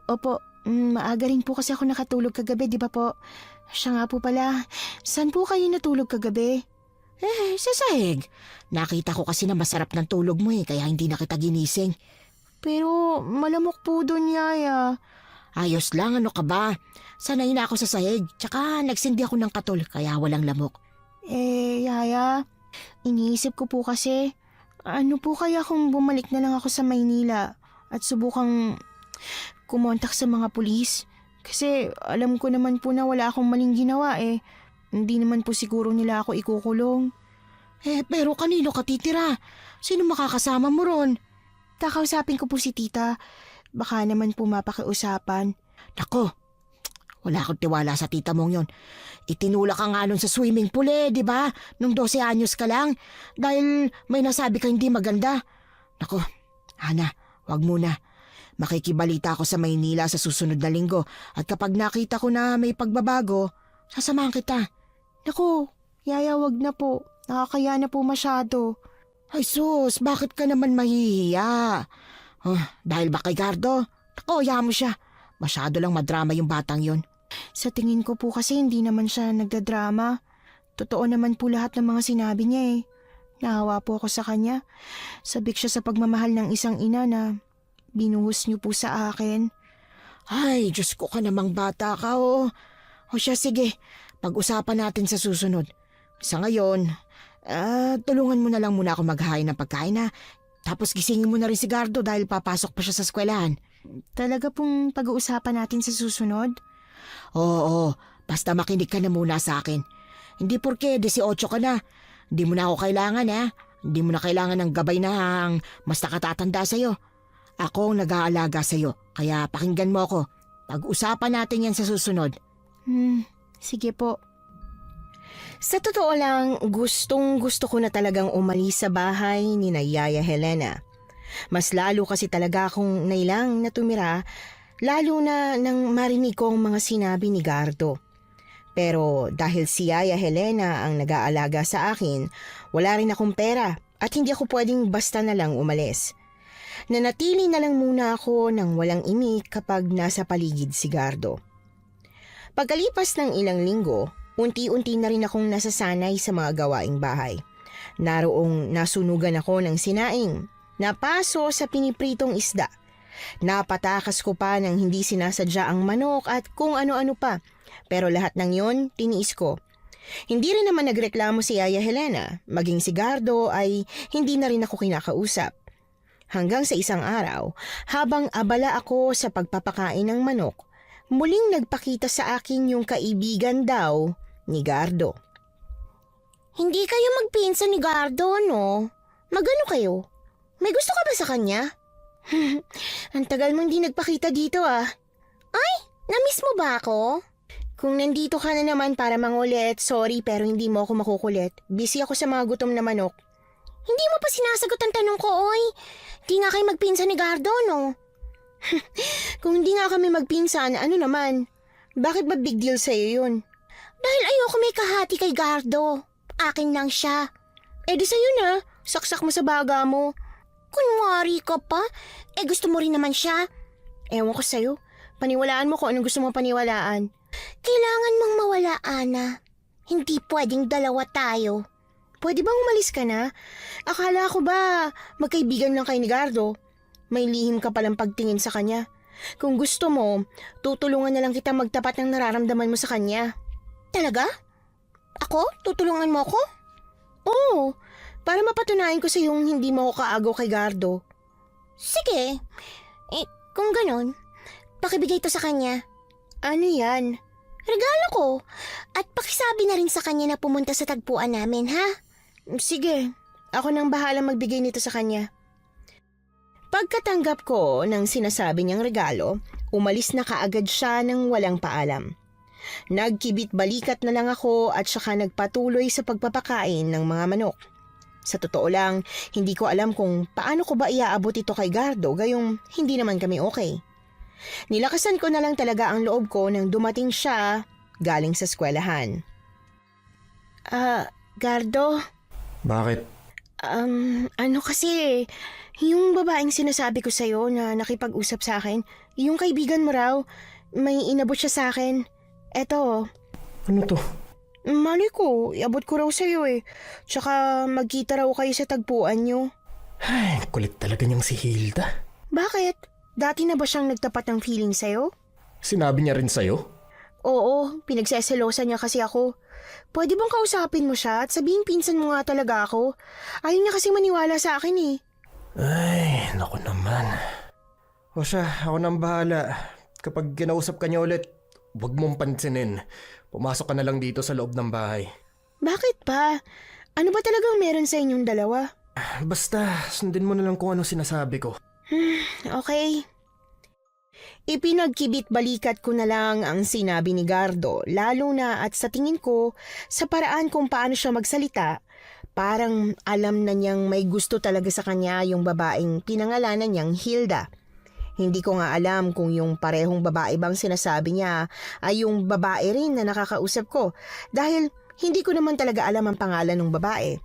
Opo. Maaga rin po kasi ako nakatulog kagabi, di ba po? Siya nga po pala. Saan po kayo natulog kagabi?
Sa sahig. Nakita ko kasi na masarap ng tulog mo kaya hindi na kita ginising.
Pero malamok po doon, Yaya.
Ayos lang, ano ka ba? Sanay na ako sa sahig. Tsaka nagsindi ako ng katol kaya walang lamok.
Yaya, iniisip ko po kasi, ano po kaya kung bumalik na lang ako sa Maynila at subukang kumontak sa mga pulis? Kasi alam ko naman po na wala akong maling ginawa Hindi naman po siguro nila ako ikukulong.
Pero kanino ka titira? Sino makakasama mo ron?
Kakausapin ko po si tita. Baka naman po mapakiusapan.
Nako, wala akong tiwala sa tita mong yon. Itinulak ka nga nun sa swimming pool di ba? Nung 12 anyos ka lang. Dahil may nasabi ka hindi maganda. Nako, Hana, wag muna. Makikibalita ako sa Maynila sa susunod na linggo. At kapag nakita ko na may pagbabago, sasamahan kita.
Naku, Yaya, wag na po. Nakakaya na po masyado.
Ay sus, bakit ka naman mahihiya? Dahil ba kay Gardo? Naku, hayaan mo siya. Masyado lang madrama yung batang yon.
Sa tingin ko po kasi hindi naman siya nagdadrama. Totoo naman po lahat ng mga sinabi niya Nahawa po ako sa kanya. Sabik siya sa pagmamahal ng isang ina na binuhos niyo po sa akin.
Ay, Diyos ko ka namang bata ka, oh. O siya, sige. Pag-usapan natin sa susunod. Sa ngayon, tulungan mo na lang muna ako maghain ng pagkain, ha? Tapos gisingin mo na rin si Gardo dahil papasok pa siya sa eskwelahan.
Talaga pong pag-uusapan natin sa susunod?
Oo, basta makinig ka na muna sa akin. Hindi porke 18 ka na. Hindi mo na ako kailangan, ha? Hindi mo na kailangan ng gabay na mas nakatatanda sa'yo. Ako ang nag-aalaga sa'yo, kaya pakinggan mo ako. Pag-usapan natin yan sa susunod.
Sige po. Sa totoo lang, gustong-gusto ko na talagang umalis sa bahay ni Yaya Helena. Mas lalo kasi talaga akong nailang na tumira, lalo na nang marinig ko ang mga sinabi ni Gardo. Pero dahil si Yaya Helena ang nag-aalaga sa akin, wala rin akong pera at hindi ako pwedeng basta na lang umalis. Nanatili na lang muna ako nang walang imik kapag nasa paligid si Gardo. Pagkalipas ng ilang linggo, unti-unti na rin akong nasasanay sa mga gawaing bahay. Naroong nasunugan ako ng sinaing, napaso sa pinipritong isda. Napatakas ko pa ng hindi sinasadya ang manok at kung ano-ano pa. Pero lahat ng yon, tiniis ko. Hindi rin naman nagreklamo si Yaya Helena, maging si Gardo ay hindi na rin ako kinakausap. Hanggang sa isang araw, habang abala ako sa pagpapakain ng manok, muling nagpakita sa akin yung kaibigan daw ni Gardo.
Hindi kayo magpinsan ni Gardo, no? Magano kayo? May gusto ka ba sa kanya?
Ang tagal mong di nagpakita dito ah.
Ay, namiss mo ba ako?
Kung nandito ka na naman para mangulit, sorry pero hindi mo ako makukulit. Busy ako sa mga gutom na manok.
Hindi mo pa sinasagot ang tanong ko, oy. Di nga kayo magpinsan ni Gardo, no?
Kung hindi nga kami magpinsan, ano naman? Bakit ba big deal sa'yo yun?
Dahil ayoko may kahati kay Gardo. Akin lang siya.
Eh di sa'yo na, saksak mo sa baga mo.
Kunwari ka pa. Eh gusto mo rin naman siya.
Ewan ko sa'yo, paniwalaan mo kung anong gusto mong paniwalaan.
Kailangan mong mawala, Ana. Hindi pwedeng dalawa tayo.
Pwede bang umalis ka na? Akala ko ba magkaibigan lang kay ni Gardo? May lihim ka palang pagtingin sa kanya. Kung gusto mo, tutulungan na lang kita magtapat ng nararamdaman mo sa kanya.
Talaga? Ako? Tutulungan mo ako?
Oo, para mapatunayan ko sa yung hindi mo ako kaagaw kay Gardo.
Sige. Eh, kung ganon, pakibigay to sa kanya.
Ano yan?
Regalo ko. At pakisabi na rin sa kanya na pumunta sa tagpuan namin, ha?
Sige, ako nang bahala magbigay nito sa kanya. Pagkatanggap ko ng sinasabi niyang regalo, umalis na kaagad siya ng walang paalam. Nagkibit-balikat na lang ako at saka nagpatuloy sa pagpapakain ng mga manok. Sa totoo lang, hindi ko alam kung paano ko ba iaabot ito kay Gardo gayong hindi naman kami okay. Nilakasan ko na lang talaga ang loob ko nang dumating siya galing sa eskwelahan. Gardo?
Bakit?
Ano kasi, yung babaeng sinasabi ko sa'yo na nakipag-usap sa akin, yung kaibigan mo raw, may inabot siya sa akin. Eto.
Ano to?
Mali ko, iabot ko raw sa'yo eh. Tsaka magkita raw kayo sa tagpuan nyo.
Ay, kulit talaga niyang si Hilda.
Bakit? Dati na ba siyang nagtapat ng feeling sa'yo?
Sinabi niya rin sa'yo?
Oo, pinagseselosan niya kasi ako. Pwede bang kausapin mo siya at sabihin pinsan mo nga talaga ako? Ayaw niya kasi maniwala sa akin eh.
Ay, naku naman. O siya, ako nang bahala. Kapag kinausap ka niya ulit, huwag mong pansinin. Pumasok ka na lang dito sa loob ng bahay.
Bakit pa? Ano ba talagang meron sa inyong dalawa?
Basta, sundin mo na lang kung ano sinasabi ko.
Okay. Ipinagkibit-balikat ko na lang ang sinabi ni Gardo, lalo na at sa tingin ko, sa paraan kung paano siya magsalita, parang alam na niyang may gusto talaga sa kanya yung babaeng pinangalanan niyang Hilda. Hindi ko nga alam kung yung parehong babae bang sinasabi niya ay yung babae rin na nakakausap ko dahil hindi ko naman talaga alam ang pangalan ng babae.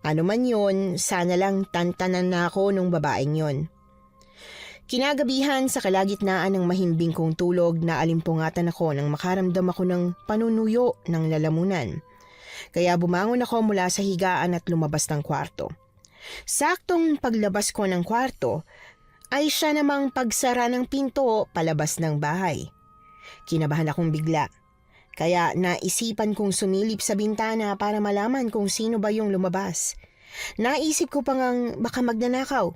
Ano man yun, sana lang tantanan na ako nung babaeng yun. Kinagabihan sa kalagitnaan ng mahimbing kong tulog na alimpungatan ako nang makaramdam ako ng panunuyo ng lalamunan. Kaya bumangon ako mula sa higaan at lumabas ng kwarto. Saktong paglabas ko ng kwarto, ay siya namang pagsara ng pinto palabas ng bahay. Kinabahan akong bigla. Kaya naisipan kong sumilip sa bintana para malaman kung sino ba yung lumabas. Naisip ko pa ngang baka magnanakaw.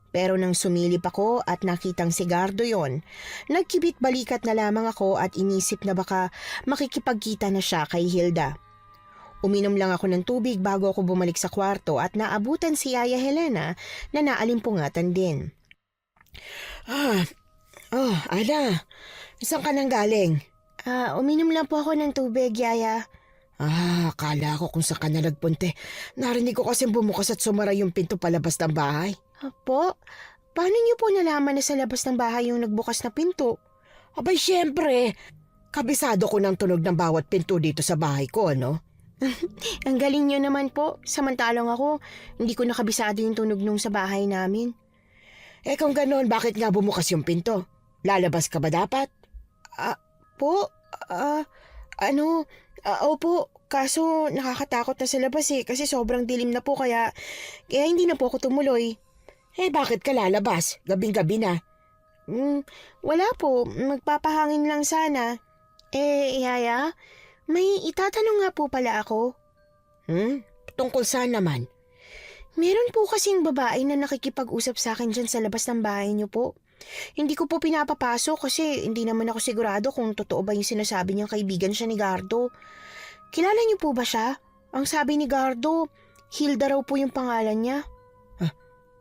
Pero nang sumilip ako at nakitang si Gardo yon, nagkibit balikat na lamang ako at inisip na baka makikipagkita na siya kay Hilda. Uminom lang ako ng tubig bago ako bumalik sa kwarto at naabutan si Yaya Helena na naalimpungatan din.
Ana, saan ka nang galing?
Uminom lang po ako ng tubig, Yaya.
Akala ko kung saan ka na nagpunte. Narinig ko kasi bumukas at sumara yung pinto palabas ng bahay.
Po, paano niyo po nalaman na sa labas ng bahay yung nagbukas na pinto?
Abay, syempre. Kabisado ko ng tunog ng bawat pinto dito sa bahay ko, ano?
Ang galing niyo naman po. Samantalang ako, hindi ko nakabisado yung tunog nung sa bahay namin.
Kung ganoon, bakit nga bumukas yung pinto? Lalabas ka ba dapat?
Opo, kaso nakakatakot na sa labas kasi sobrang dilim na po kaya hindi na po ako tumuloy.
Bakit ka lalabas? Gabing-gabi na.
Wala po, magpapahangin lang sana. Yaya, may itatanong nga po pala ako.
Tungkol saan naman?
Meron po kasing babae na nakikipag-usap sa akin dyan sa labas ng bahay niyo po. Hindi ko po pinapapasok kasi hindi naman ako sigurado kung totoo ba yung sinasabi niyang kaibigan siya ni Gardo. Kilala niyo po ba siya? Ang sabi ni Gardo, Hilda raw po yung pangalan niya.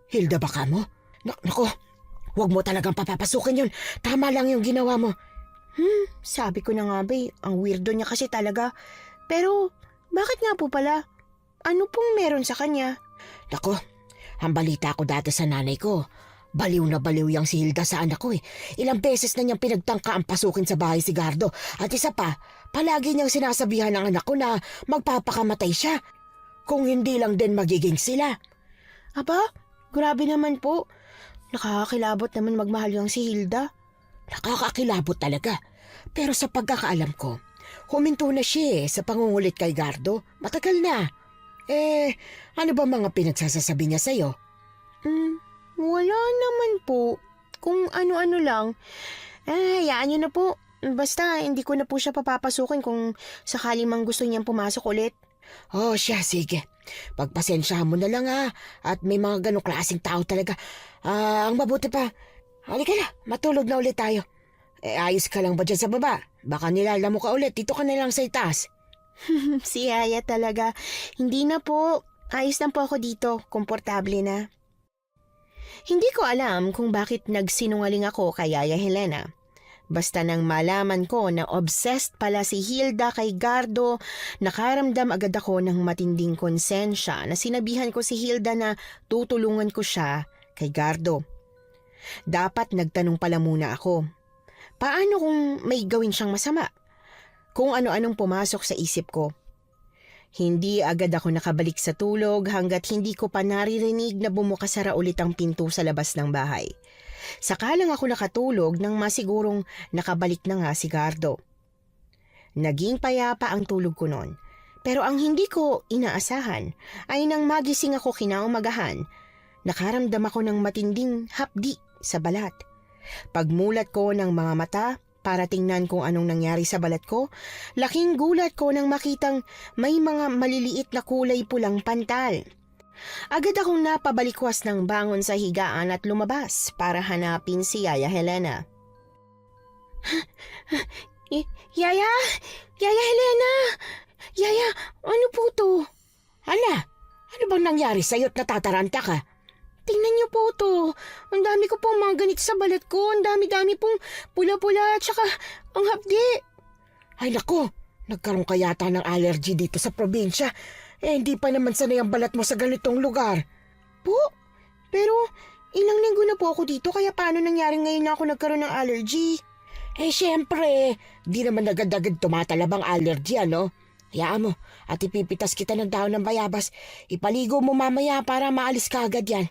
Hilda ba ka mo? Naku, huwag mo talagang papapasukin yun. Tama lang yung ginawa mo.
Sabi ko na nga ba ang weirdo niya kasi talaga. Pero, bakit nga po pala? Ano pong meron sa kanya?
Naku, ang balita ko dati sa nanay ko. Baliw na baliw yang si Hilda sa anak ko eh. Ilang beses na niyang pinagtangka ang pasukin sa bahay si Gardo. At isa pa, palagi niyang sinasabihan ng anak ko na magpapakamatay siya. Kung hindi lang din magiging sila.
Aba, grabe naman po. Nakakakilabot naman magmahal yung si Hilda.
Nakakakilabot talaga. Pero sa pagkakaalam ko, huminto na siya sa pangungulit kay Gardo. Matagal na. Ano ba mga pinagsasasabi niya sa'yo?
Wala naman po. Kung ano-ano lang. Hayaan niyo na po. Basta hindi ko na po siya papapasukin kung sakali mang gusto niyang pumasok ulit.
Siya, sige. Pagpasensyahan mo na lang at may mga ganong klaseng tao talaga. Ang mabuti pa, halika na, matulog na ulit tayo. Ayos ka lang ba dyan sa baba? Baka nilalamo ka ulit, dito ka na lang sa itaas.
Si Yaya talaga. Hindi na po. Ayos lang po ako dito. Komportable na. Hindi ko alam kung bakit nagsinungaling ako kay Yaya Helena. Basta nang malaman ko na obsessed pala si Hilda kay Gardo, nakaramdam agad ako ng matinding konsensya na sinabihan ko si Hilda na tutulungan ko siya kay Gardo. Dapat nagtanong pala muna ako. Paano kung may gawin siyang masama? Kung ano-anong pumasok sa isip ko. Hindi agad ako nakabalik sa tulog hanggat hindi ko pa naririnig na bumukasara ulit ang pinto sa labas ng bahay. Saka lang ako nakatulog nang masigurong nakabalik na nga si Gardo. Naging payapa ang tulog ko noon. Pero ang hindi ko inaasahan ay nang magising ako kinaumagahan, nakaramdam ako ng matinding hapdi sa balat. Pagmulat ko ng mga mata para tingnan kung anong nangyari sa balat ko, laking gulat ko nang makitang may mga maliliit na kulay pulang pantal. Agad akong napabalikwas ng bangon sa higaan at lumabas para hanapin si Yaya Helena. Yaya! Yaya Helena! Yaya, ano po to?
Ano bang nangyari sa'yo at natataranta ka?
Tingnan niyo po to. Ang dami ko pong mga ganito sa balat ko. Ang dami-dami pong pula-pula at saka ang hapdi.
Ay naku, nagkaroon ka yata ng allergy dito sa probinsya. Hindi pa naman sanay ang balat mo sa ganitong lugar.
Po? Pero ilang linggo na po ako dito kaya paano nangyari ngayon na ako nagkaroon ng allergy?
Siyempre, di naman agad-agad tumatalab ang allergy, ano? Hayaan mo, at ipipitas kita ng dahon ng bayabas. Ipaligo mo mamaya para maalis ka agad yan.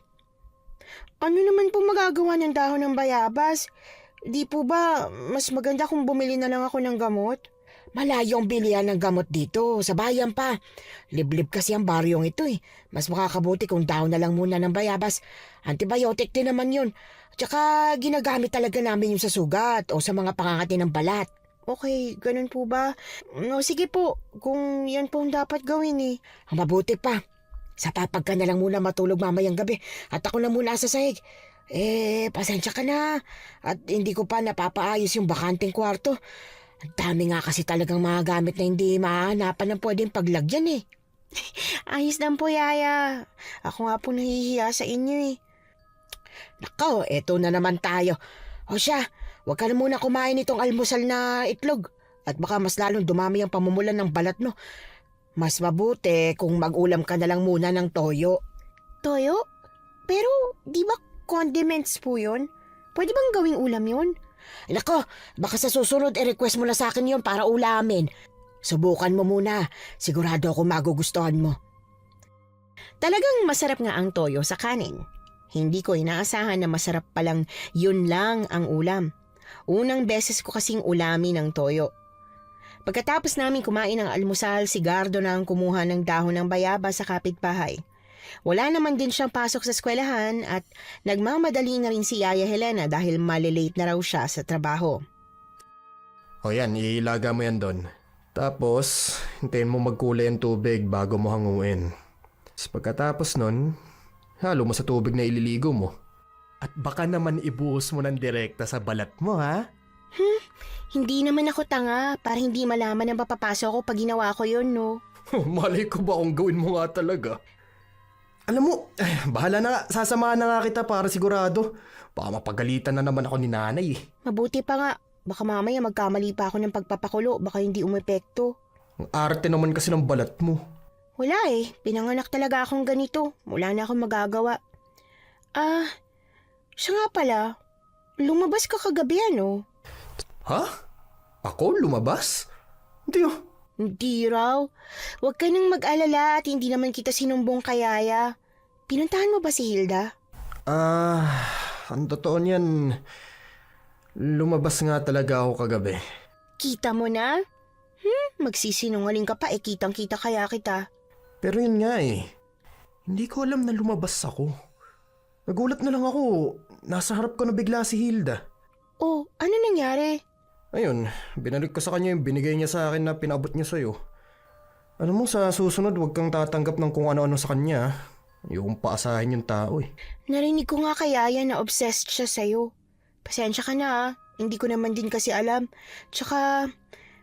Ano naman po magagawa ng dahon ng bayabas? Di po ba mas maganda kung bumili na lang ako ng gamot?
Malayo ang bilihan ng gamot dito, sa bayan pa. Liblib kasi ang baryong ito eh. Mas makakabuti kung daw na lang muna ng bayabas. Antibiotic din naman yun. Tsaka ginagamit talaga namin yung sa sugat o sa mga pangangati ng balat.
Okay, ganun po ba? No, sige po, kung yan po ang dapat gawin eh.
Ang mabuti pa. Sa papag ka na lang muna matulog mamayang gabi at ako na muna sa sahig. Pasensya ka na. At hindi ko pa napapaayos yung bakanting kwarto. Ang dami nga kasi talagang mga gamit na hindi mahanapan ng pwedeng paglagyan eh.
Ayos lang po, Yaya. Ako nga po nahihiya sa inyo eh.
Nako, eto na naman tayo. O siya, huwag ka na muna kumain itong almusal na itlog. At baka mas lalong dumami ang pamumulan ng balat mo. Mas mabuti kung mag-ulam ka na lang muna ng toyo.
Toyo? Pero, di ba condiments po yun? Pwede bang gawing ulam yun?
Nako, baka sa susunod i-request mo na sa akin yon para ulamin. Subukan mo muna. Sigurado ako magugustuhan mo.
Talagang masarap nga ang toyo sa kanin. Hindi ko inaasahan na masarap palang yun lang ang ulam. Unang beses ko kasing ulamin ng toyo. Pagkatapos namin kumain ng almusal, si Gardo na ang kumuha ng dahon ng bayabas sa kapitbahay. Wala naman din siyang pasok sa eskwelahan at nagmamadali na rin si Yaya Helena dahil malilate na raw siya sa trabaho.
O yan, ilaga mo yan doon. Tapos, hintayin mo magkulay ang tubig bago mo hanguin. Pagkatapos nun, halo mo sa tubig na ililigo mo. At baka naman ibuhos mo ng direkta sa balat mo, ha?
Hindi naman ako tanga para hindi malaman ang mapapasok ko pag ginawa ko yun, no?
Malay ko ba kung gawin mo nga talaga? Alam mo, bahala na nga. Sasamahan na nga kita para sigurado. Baka mapagalitan na naman ako ni nanay eh.
Mabuti pa nga. Baka mamaya magkamali pa ako ng pagpapakulo. Baka hindi umepekto.
Ang arte naman kasi ng balat mo.
Wala eh. Pinanganak talaga akong ganito. Wala na akong magagawa. Siya nga pala. Lumabas ka kagabi, ano?
Ha? Ako lumabas? Hindi oh.
Hindi raw. Huwag ka nang mag-alala at hindi naman kita sinumbong kayaya. Pinuntahan mo ba si Hilda?
Ang totoo niyan, lumabas nga talaga ako kagabi.
Kita mo na? Magsisinungaling ka pa kitang-kita kaya kita.
Pero yun nga eh, hindi ko alam na lumabas ako. Nagulat na lang ako, nasa harap ko na bigla si Hilda.
Oh, ano nangyari?
Ayun, binalik ko sa kanya yung binigay niya sa akin na pinabot niya sa'yo. Alam mo, sa susunod huwag kang tatanggap ng kung ano-ano sa kanya. Ayokong paasahin yung tao eh.
Narinig ko nga kay Yaya na obsessed siya sa'yo. Pasensya ka na hindi ko naman din kasi alam. Tsaka,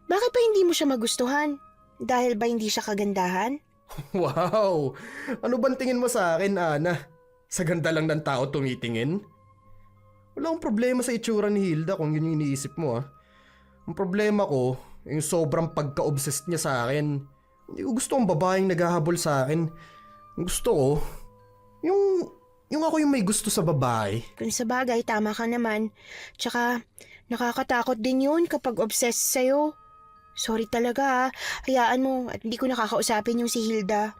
bakit pa hindi mo siya magustuhan? Dahil ba hindi siya kagandahan?
Wow! Ano bang tingin mo sa akin, Ana? Sa ganda lang ng tao tumitingin? Wala akong problema sa itsura ni Hilda kung yun yung iniisip mo ah. Ang problema ko, yung sobrang pagka-obsessed niya sa akin. Hindi ko gusto ang babaeng naghahabol sa akin. Ang gusto ko, yung ako yung may gusto sa babae.
Kung sa bagay, tama ka naman. Tsaka, nakakatakot din yun kapag obsessed sa'yo. Sorry talaga hayaan mo at hindi ko nakakausapin yung si Hilda.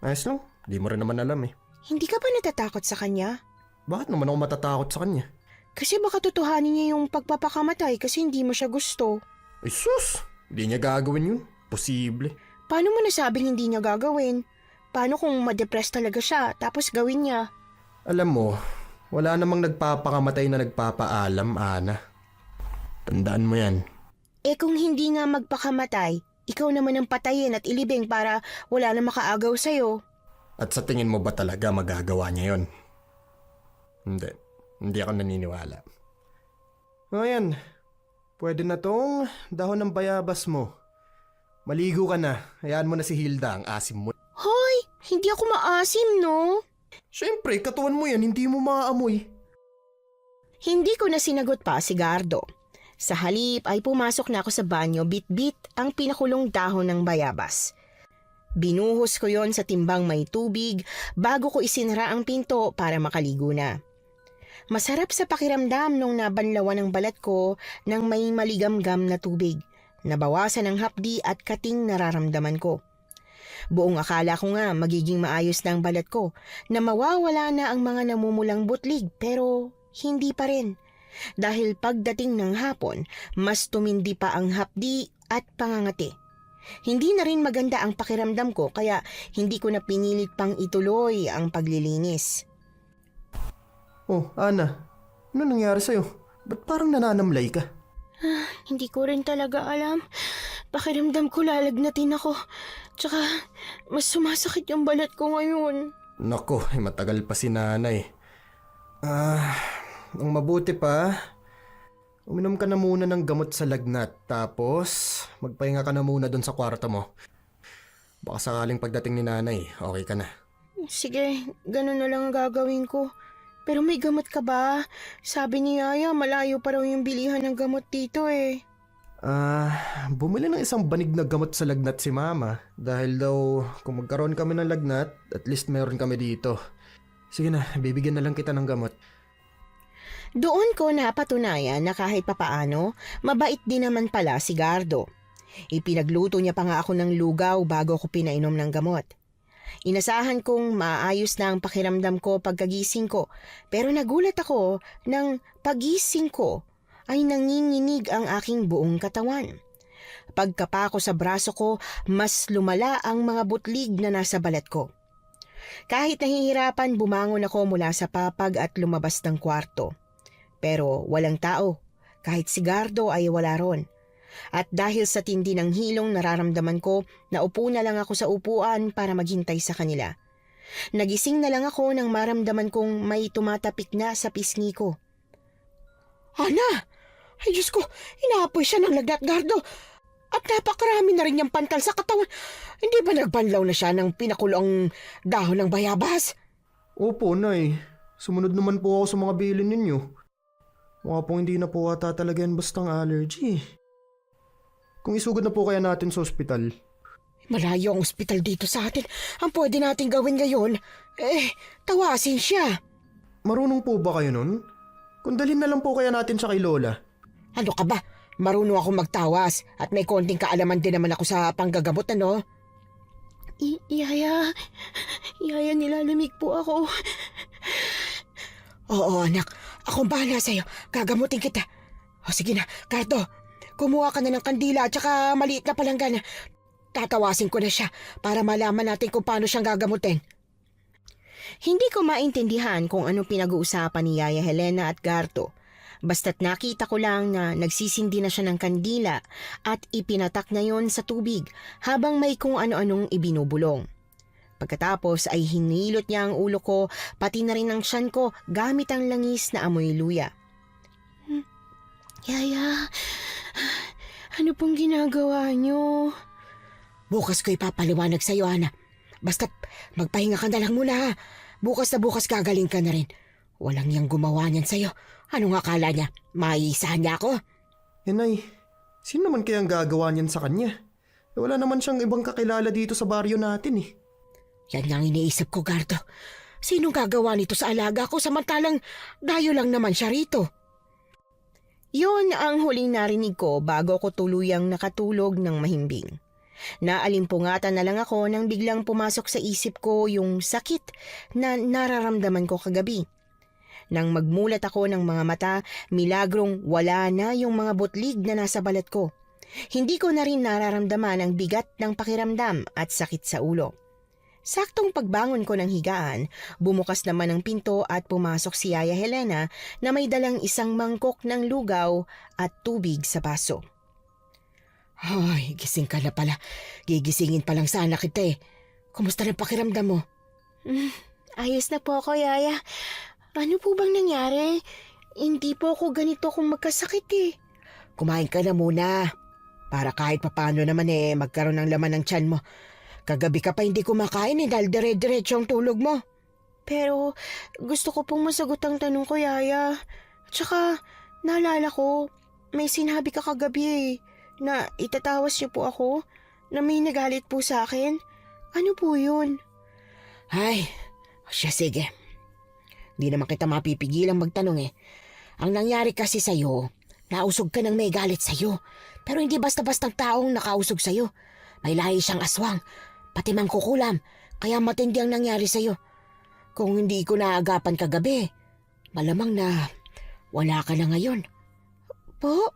Ayos lang, di mo rin naman alam eh.
Hindi ka ba natatakot sa kanya?
Bakit naman ako matatakot sa kanya?
Kasi baka tutuhanin niya yung pagpapakamatay kasi hindi mo siya gusto.
Ay sus, di niya gagawin yun. Posible.
Paano mo nasabing hindi niya gagawin? Paano kung ma-depress talaga siya tapos gawin niya?
Alam mo, wala namang nagpapakamatay na nagpapaalam, Ana. Tandaan mo yan.
Kung hindi nga magpakamatay, ikaw naman ang patayin at ilibing para wala na makaagaw sa'yo.
At sa tingin mo ba talaga magagawa niya yon? Hindi ako naniniwala. Ayan, pwede na tong dahon ng bayabas mo. Maligo ka na, hayaan mo na si Hilda, ang asim mo.
Hoy, hindi ako maasim, no?
Siyempre, katawan mo yan, hindi mo maaamoy.
Hindi ko na sinagot pa si Gardo. Sa halip ay pumasok na ako sa banyo bit-bit ang pinakulong dahon ng bayabas. Binuhos ko yon sa timbang may tubig bago ko isinara ang pinto para makaligo na. Masarap sa pakiramdam nung nabanlawan ang balat ko ng may maligamgam na tubig. Nabawasan ang hapdi at kating nararamdaman ko. Buong akala ko nga magiging maayos na ang balat ko na mawawala na ang mga namumulang butlig pero hindi pa rin. Dahil pagdating ng hapon, mas tumindi pa ang hapdi at pangangati. Hindi na rin maganda ang pakiramdam ko kaya hindi ko na pinilit pang ituloy ang paglilinis.
Oh, Ana. Ano nangyari sa'yo? Ba't parang nananamlay ka?
Hindi ko rin talaga alam. Pakiramdam ko lalagnatin ako. Tsaka mas sumasakit yung balat ko ngayon.
Nako, matagal pa si nanay. Ang mabuti pa, uminom ka na muna ng gamot sa lagnat. Tapos, magpahinga ka na muna doon sa kwarto mo. Baka sakaling pagdating ni nanay, okay ka na.
Sige, ganun na lang ang gagawin ko. Pero may gamot ka ba? Sabi ni Yaya, malayo pa raw yung bilihan ng gamot dito eh.
Bumili ng isang banig na gamot sa lagnat si Mama. Dahil daw, kung magkaroon kami ng lagnat, at least meron kami dito. Sige na, bibigyan na lang kita ng gamot.
Doon ko napatunayan na kahit papaano, mabait din naman pala si Gardo. Ipinagluto niya pa nga ako ng lugaw bago ko pinainom ng gamot. Inasahan kong maayos na ang pakiramdam ko pagkagising ko, pero nagulat ako nang pagising ko ay nanginginig ang aking buong katawan. Pagkapa ko sa braso ko, mas lumala ang mga butlig na nasa balat ko. Kahit nahihirapan, bumangon ako mula sa papag at lumabas ng kwarto. Pero walang tao, kahit si Gardo ay wala ron. At dahil sa tindi ng hilong nararamdaman ko, naupo na lang ako sa upuan para maghintay sa kanila. Nagising na lang ako nang maramdaman kong may tumatapik na sa pisngi ko.
Ana! Ay Diyos ko, inaapoy siya ng lagnat, Gardo. At napakarami na rin niyang pantal sa katawan. Hindi ba nagbanlaw na siya ng pinakulong dahon ng bayabas?
Opo, Nay. Sumunod naman po ako sa mga bilin ninyo. Mukha pong hindi na po ata talaga yan bastang allergy. Kung isugod na po kaya natin sa ospital.
Malayo ang ospital dito sa atin. Ang pwede natin gawin ngayon, tawasin siya.
Marunong po ba kayo nun? Kung dalhin na lang po kaya natin siya kay Lola.
Ano ka ba? Marunong ako magtawas at may konting kaalaman din naman ako sa panggagamot, ano?
Yaya, nilalamig po ako.
Oo, anak. Akong bahala sa'yo. Gagamutin kita. O sige na, Gardo. Kumuha ka na ng kandila at saka maliit na palanggana. Tatawasin ko na siya para malaman natin kung paano siyang gagamutin.
Hindi ko maintindihan kung anong pinag-uusapan ni Yaya Helena at Gardo. Basta't nakita ko lang na nagsisindi na siya ng kandila at ipinatak na yon sa tubig habang may kung ano-anong ibinubulong. Pagkatapos ay hinilot niya ang ulo ko pati na rin ang tiyan ko gamit ang langis na amoy luya. Yaya, ano pong ginagawa niyo?
Bukas ko ipapaliwanag sa'yo, Ana. Basta't magpahinga ka na lang muna, ha? Bukas na bukas gagaling ka na rin. Walang niyang gumawa niyan sa'yo. Anong akala niya? Maiisahan niya ako?
Nay, sino naman kayang gagawa niyan sa kanya? Wala naman siyang ibang kakilala dito sa baryo natin eh.
Yan nga ang iniisip ko, Gardo. Sinong gagawa nito sa alaga ko samantalang dayo lang naman siya rito?
Yun ang huling narinig ko bago ko tuluyang nakatulog ng mahimbing. Naalimpungatan na lang ako nang biglang pumasok sa isip ko yung sakit na nararamdaman ko kagabi. Nang magmulat ako ng mga mata, milagrong wala na yung mga butlig na nasa balat ko. Hindi ko na rin nararamdaman ang bigat ng pakiramdam at sakit sa ulo. Saktong pagbangon ko ng higaan, bumukas naman ang pinto at pumasok si Yaya Helena na may dalang isang mangkok ng lugaw at tubig sa baso.
Ay, gising ka na pala. Gigisingin pa lang sana kita eh. Kumusta na pakiramdam mo?
Ayos na po ako, Yaya. Ano po bang nangyari? Hindi po ako ganito kung magkasakit eh.
Kumain ka na muna. Para kahit papano naman magkaroon ng laman ng tiyan mo. Kagabi ka pa hindi kumakain dahil dire-diretso ang tulog mo.
Pero gusto ko pong masagot ang tanong ko, Yaya. Tsaka naalala ko, may sinabi ka kagabi na itatawas niyo po ako, na may nagalit po sa akin. Ano po yun?
Ay, siya sige. Di naman kita mapipigilang magtanong eh. Ang nangyari kasi sa'yo, nausog ka ng may galit sa'yo. Pero hindi basta-bastang taong nakausog sa'yo. May lahi siyang aswang, pati mangkukulam, kaya matindi ang nangyari sa'yo. Kung hindi ko naagapan kagabi, malamang na Wala ka na ngayon.
Po?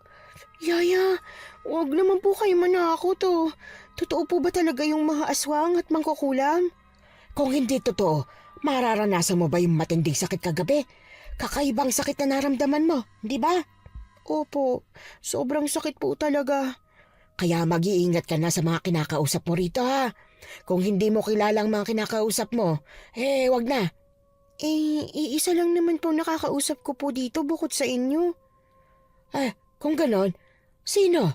Yaya, wag naman po kayo manakot oh. Totoo po ba talaga yung mga aswang at mangkukulam?
Kung hindi totoo, mararanasan mo ba yung matinding sakit kagabi? Kakaibang sakit na naramdaman mo, di ba?
Opo, sobrang sakit po talaga.
Kaya mag-iingat ka na sa mga kinakausap mo rito ha. Kung hindi mo kilala ang mga kinakausap mo, wag na.
Iisa lang naman po nakakausap ko po dito bukod sa inyo.
Kung ganon, sino?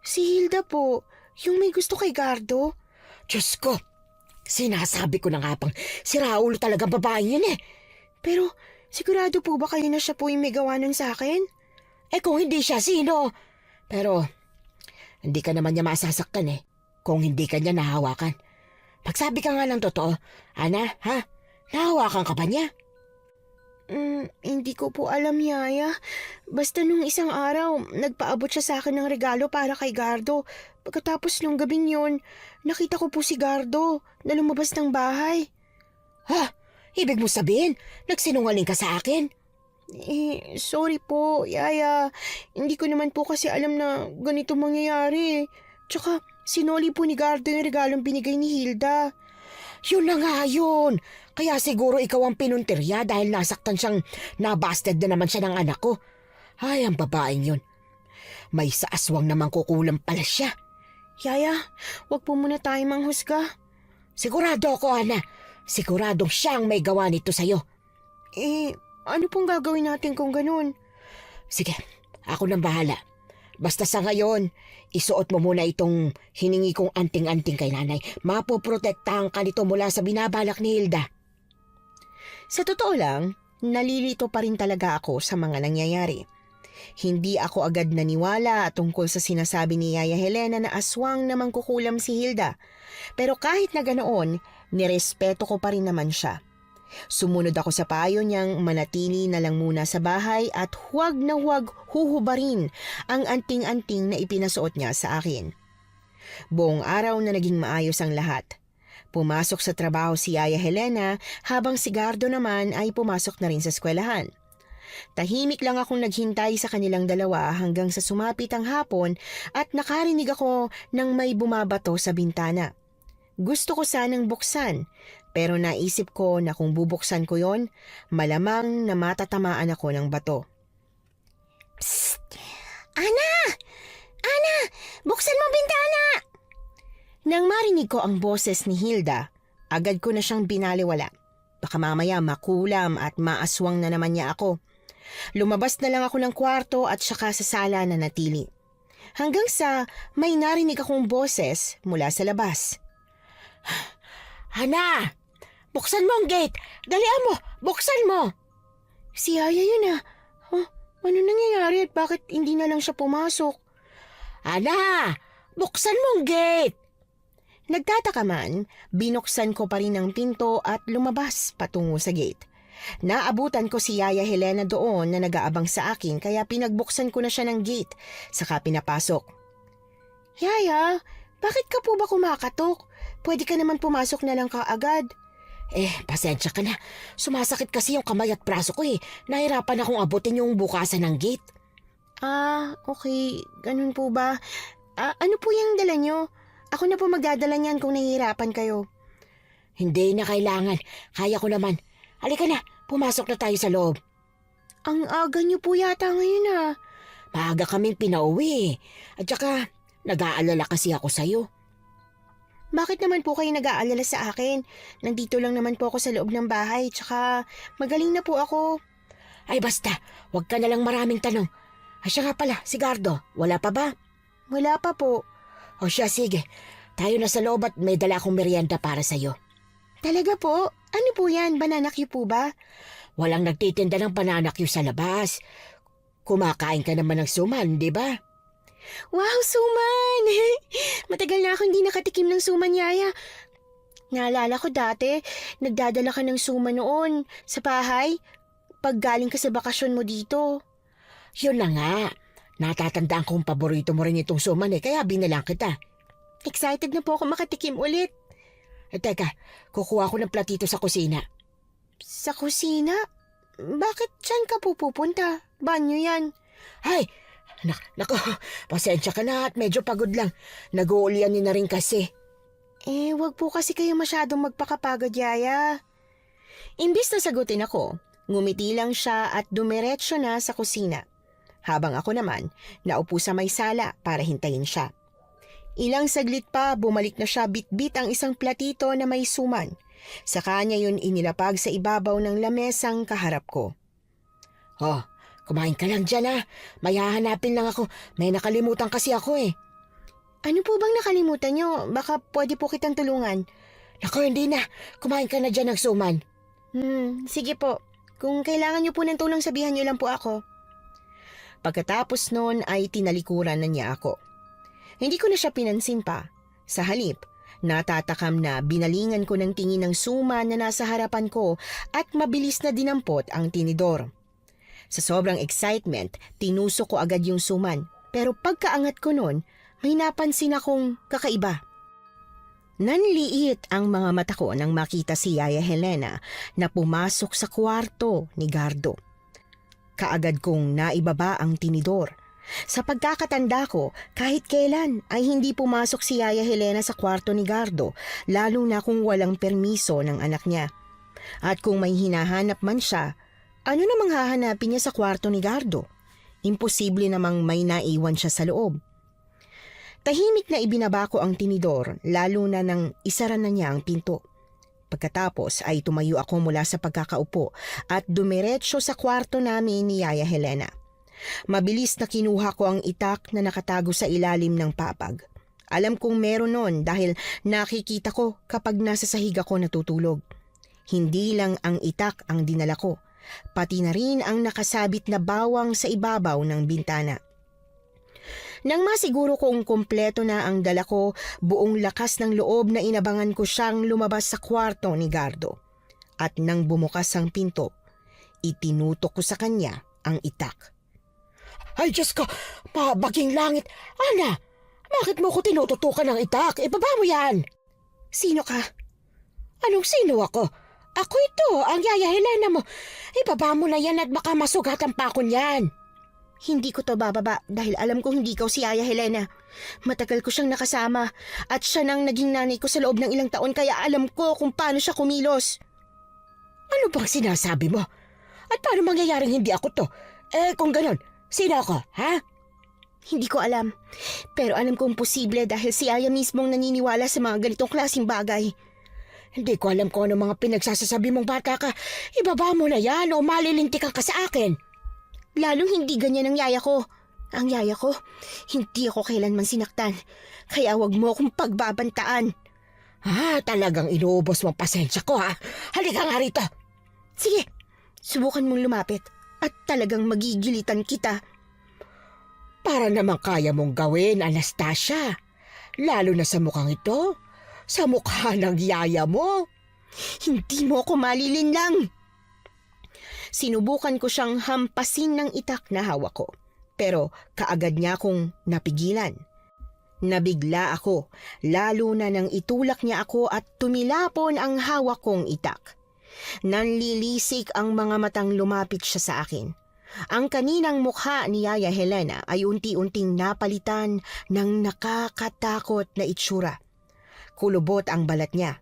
Si Hilda po, yung may gusto kay Gardo.
Diyos ko, sinasabi ko na nga pang si Raul talagang babae yun eh.
Pero sigurado po ba kayo na siya po yung may gawa nun sa akin?
Kung hindi siya, sino? Pero, hindi ka naman niya masasaktan eh. Kung hindi ka niya nahawakan. Pagsabi ka nga ng totoo, Ana, ha? Nahawakan ka ba niya?
Hindi ko po alam, Yaya. Basta nung isang araw, nagpaabot siya sa akin ng regalo para kay Gardo. Pagkatapos nung gabing yun, nakita ko po si Gardo na lumabas ng bahay.
Ha? Ibig mo sabihin, nagsinungaling ka sa akin?
Sorry po, Yaya. Hindi ko naman po kasi alam na ganito mangyayari. Tsaka, sinoli po ni Gardo yung regalong binigay ni Hilda.
Yun na nga yun. Kaya siguro ikaw ang pinuntirya dahil nasaktan siyang nabasted na naman siya ng anak ko. Ay, ang babaeng yun. May sa aswang naman kukulam pala siya.
Yaya, wag po muna tayo manghusga.
Sigurado ako, Ana. Siguradong siyang may gawa nito sa'yo.
Ano pong gagawin natin kung ganun?
Sige, ako nang bahala. Basta sa ngayon, isuot mo muna itong hiningi kong anting-anting kay nanay. Mapoprotektahan ka nito mula sa binabalak ni Hilda.
Sa totoo lang, nalilito pa rin talaga ako sa mga nangyayari. Hindi ako agad naniwala tungkol sa sinasabi ni Yaya Helena na aswang na mangkukulam si Hilda. Pero kahit na ganoon, nirespeto ko pa rin naman siya. Sumunod ako sa payo niyang manatili na lang muna sa bahay at huwag na huwag huhubarin ang anting-anting na ipinasuot niya sa akin. Buong araw na naging maayos ang lahat. Pumasok sa trabaho si Yaya Helena habang si Gardo naman ay pumasok na rin sa eskwelahan. Tahimik lang akong naghintay sa kanilang dalawa hanggang sa sumapit ang hapon at nakarinig ako ng may bumabato sa bintana. Gusto ko sanang buksan, pero naisip ko na kung bubuksan ko yon, malamang na matatamaan ako ng bato. Psst! Ana! Ana! Buksan mo bintana! Nang marinig ko ang boses ni Hilda, agad ko na siyang binaliwala. Baka mamaya makulam at maaswang na naman niya ako. Lumabas na lang ako ng kwarto at saka sa sala na natili. Hanggang sa may narinig akong boses mula sa labas.
Hana! Buksan mo ang gate! Dalian mo! Buksan mo!
Si Yaya yun ah. Ano nangyayari at bakit hindi na lang siya pumasok?
Hana! Buksan mo ang gate!
Nagtataka man, binuksan ko pa rin ang pinto at lumabas patungo sa gate. Naabutan ko si Yaya Helena doon na nag-aabang sa akin kaya pinagbuksan ko na siya ng gate, saka pinapasok. Yaya, bakit ka po ba kumakatok? Pwede ka naman pumasok na lang kaagad.
Pasensya ka na. Sumasakit kasi yung kamay at braso ko eh. Nahirapan akong abutin yung bukasan ng gate.
Okay. Ganun po ba? Ano po yung dala nyo? Ako na po magdadala niyan kung nahihirapan kayo.
Hindi na kailangan. Kaya ko naman. Halika na, pumasok na tayo sa loob.
Ang aga niyo po yata ngayon
Maaga kaming pinauwi. At saka, nag-aalala kasi ako sa'yo.
Bakit naman po kayo nag-aalala sa akin? Nandito lang naman po ako sa loob ng bahay, tsaka magaling na po ako.
Ay basta, huwag ka na lang maraming tanong. Siya nga pala, si Gardo, wala pa ba?
Wala pa po.
O siya, sige. Tayo na sa loob at may dala akong merienda para sa'yo.
Talaga po? Ano po yan? Banana Q po ba?
Walang nagtitinda ng banana Q sa labas. Kumakain ka naman ng suman, di ba?
Wow, suman! Matagal na ako hindi nakatikim ng suman, Yaya. Naalala ko dati, nagdadala ka ng suman noon sa bahay pag galing ka sa bakasyon mo dito.
Yun na nga. Natatandaan kong paborito mo rin itong suman kaya binalang kita.
Excited na po ako makatikim ulit.
Teka, kukuha ko ng platito sa kusina.
Sa kusina? bakit saan ka pupunta? Banyo yan.
Ay, nako, pasensya ka na at medyo pagod lang. Nag-uulian na rin kasi.
Wag po kasi kayo masyadong magpakapagod, Yaya. Imbis na sagutin ako, ngumiti lang siya at dumiretso na sa kusina. Habang ako naman, naupo sa may sala para hintayin siya. Ilang saglit pa, bumalik na siya bitbit ang isang platito na may suman. Sa kanya yun inilapag sa ibabaw ng lamesang kaharap ko.
Oh, kumain ka lang dyan ah. May hahanapin lang ako. May nakalimutan kasi ako eh.
Ano po bang nakalimutan nyo? Baka pwede po kitang tulungan.
Naku, hindi na. Kumain ka na dyan ng suman.
Sige po. Kung kailangan nyo po ng tulong, sabihan nyo lang po ako. Pagkatapos noon ay tinalikuran na niya ako. Hindi ko na siya pinansin pa. Sa halip, natatakam na binalingan ko ng tingin ng suman na nasa harapan ko at mabilis na dinampot ang tinidor. Sa sobrang excitement, tinusok ko agad yung suman. Pero pagkaangat ko noon, may napansin akong kakaiba. Nanliit ang mga mata ko nang makita si Yaya Helena na pumasok sa kwarto ni Gardo. Kaagad kong naibaba ang tinidor. Sa pagkakatanda ko, kahit kailan ay hindi pumasok si Yaya Helena sa kwarto ni Gardo, lalo na kung walang permiso ng anak niya. At kung may hinahanap man siya, ano namang hahanapin niya sa kwarto ni Gardo? Imposible namang may naiwan siya sa loob. Tahimik na ibinaba ko ang tinidor, lalo na nang isara na niya ang pinto. Pagkatapos ay tumayo ako mula sa pagkakaupo at dumiretso sa kwarto namin ni Yaya Helena. Mabilis na kinuha ko ang itak na nakatago sa ilalim ng papag. Alam kong meron nun dahil nakikita ko kapag nasa sahig ako natutulog. Hindi lang ang itak ang dinala ko, pati na rin ang nakasabit na bawang sa ibabaw ng bintana. Nang masiguro kong kumpleto na ang dala ko, buong lakas ng loob na inabangan ko siyang lumabas sa kwarto ni Gardo. At nang bumukas ang pinto, itinutok ko sa kanya ang itak.
Ay, Diyos ko! Pabaging langit! Ana! Bakit mo ko tinututukan ng itak? Ibaba mo yan!
Sino ka?
Anong sino ako? Ako ito, ang Yaya Helena mo. Ibaba mo na yan at baka masugatan pa ako niyan.
Hindi ko to bababa dahil alam kong hindi ikaw si Yaya Helena. Matagal ko siyang nakasama at siya nang naging nanay ko sa loob ng ilang taon kaya alam ko kung paano siya kumilos.
Ano bang sinasabi mo? At paano mangyayaring hindi ako to? Kung ganon, sino ako, ha?
Hindi ko alam. Pero alam kong posible dahil si Yaya mismong naniniwala sa mga ganitong klaseng bagay.
Hindi ko alam kung ano mga pinagsasasabi mong bata ka. Ibaba mo na yan o malilintikan ka sa akin.
Lalong hindi ganyan ang yaya ko. Ang yaya ko, hindi ako kailanman sinaktan. Kaya wag mo akong pagbabantaan.
Talagang inuubos mong pasensya ko, ha? Halika nga rito.
Sige, subukan mong lumapit at talagang magigilitan kita.
Para naman kaya mong gawin, Anastasia. Lalo na sa mukhang ito. Sa mukha ng yaya mo.
Hindi mo ako malilinlang. Sinubukan ko siyang hampasin ng itak na hawak ko. Pero kaagad niya akong napigilan. Nabigla ako, lalo na nang itulak niya ako at tumilapon ang hawak kong itak. Nanlilisik ang mga matang lumapit siya sa akin. Ang kaninang mukha ni Yaya Helena ay unti-unting napalitan ng nakakatakot na itsura. Kulubot ang balat niya.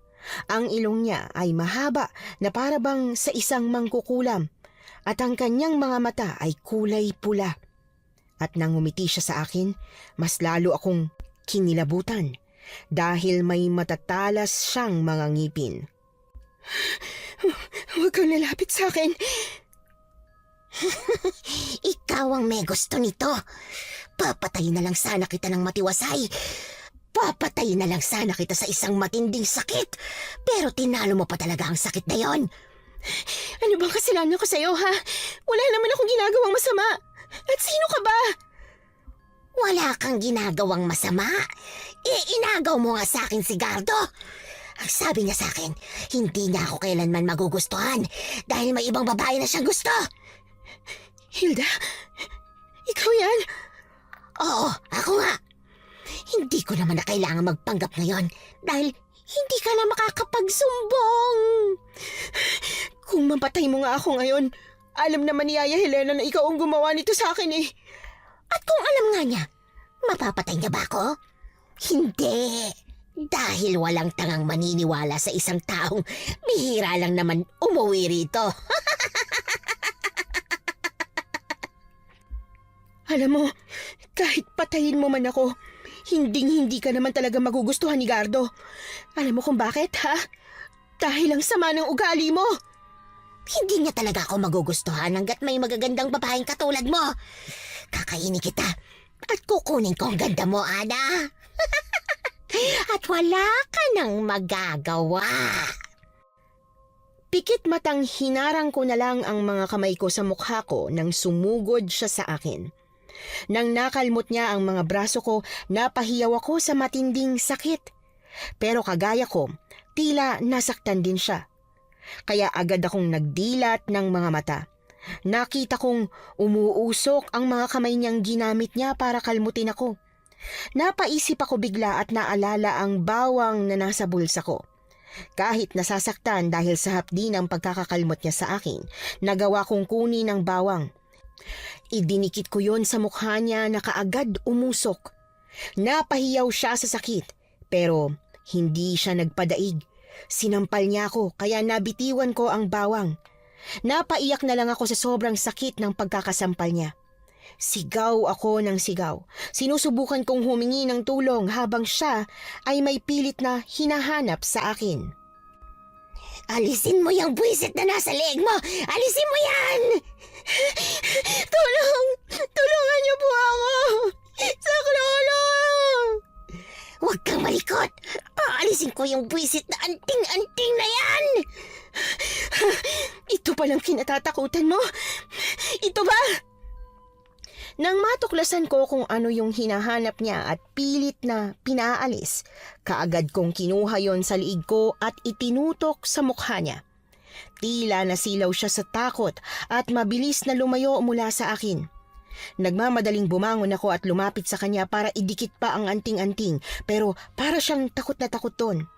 Ang ilong niya ay mahaba na parabang sa isang mangkukulam at ang kanyang mga mata ay kulay pula. At nang umiti siya sa akin, mas lalo akong kinilabutan dahil may matatalas siyang mga ngipin. Huwag kang lalapit sa akin.
Ikaw ang may gusto nito. Papatayin na lang sana kita ng matiwasay. Papatayin na lang sana kita sa isang matinding sakit. Pero tinalo mo pa talaga ang sakit na yon.
Ano bang kasalanan ko sa'yo, ha? Wala naman akong ginagawang masama. At sino ka ba?
Wala kang ginagawang masama. Inagaw mo nga sa akin si Gardo. Ang sabi niya sa akin, hindi niya ako kailanman magugustuhan dahil may ibang babae na siyang gusto.
Hilda? Ikaw yan?
Oo, ako nga. Hindi ko naman na kailangan magpanggap ngayon dahil hindi ka na makakapagsumbong.
Kung mapatay mo nga ako ngayon,
Alam naman ni Yaya Helena na ikaw ang gumawa nito sa akin eh.
At kung alam nga niya, mapapatay niya ba ako? Hindi. Dahil walang tangang maniniwala sa isang taong bihira lang naman umuwi rito.
Alam mo, kahit patayin mo man ako, hindi ka naman talaga magugustuhan ni Gardo. Alam mo kung bakit, ha? Dahil ang sama ng ugali mo.
Hindi niya talaga ako magugustuhan hanggat may magagandang babaeng katulad mo. Kakainin kita at kukunin ko ang ganda mo, Ana. At wala ka nang magagawa.
Pikit matang hinarang ko na lang ang mga kamay ko sa mukha ko nang sumugod siya sa akin. Nang nakalmot niya ang mga braso ko, napahiyaw ako sa matinding sakit. Pero kagaya ko, tila nasaktan din siya. Kaya agad akong nagdilat ng mga mata. Nakita kong umuusok ang mga kamay niyang ginamit niya para kalmutin ako. Napaisip ako bigla at naalala ang bawang na nasa bulsa ko. Kahit nasasaktan dahil sa hapdi ng pagkakakalmot niya sa akin, nagawa kong kunin ang bawang. Idinikit ko yon sa mukha niya na kaagad umusok. Napahiyaw siya sa sakit, pero hindi siya nagpadaig. Sinampal niya ako kaya nabitiwan ko ang bawang. Napaiyak na lang ako sa sobrang sakit ng pagkakasampal niya. Sigaw ako ng sigaw. Sinusubukan kong humingi ng tulong habang siya ay may pilit na hinahanap sa akin.
Alisin mo yung buwisit na nasa leeg mo! Alisin mo yan!
Tulungan niyo po ako! Saklolo!
Huwag kang malikot! Aalisin ko yung buwisit na anting-anting na yan!
Ito palang kinatatakutan mo? Ito ba? Nang matuklasan ko kung ano yung hinahanap niya at pilit na pinaalis, kaagad kong kinuha yon sa liig ko at itinutok sa mukha niya. Tila nasilaw siya sa takot at mabilis na lumayo mula sa akin. Nagmamadaling bumangon ako at lumapit sa kanya para idikit pa ang anting-anting, pero para siyang takot na takot doon.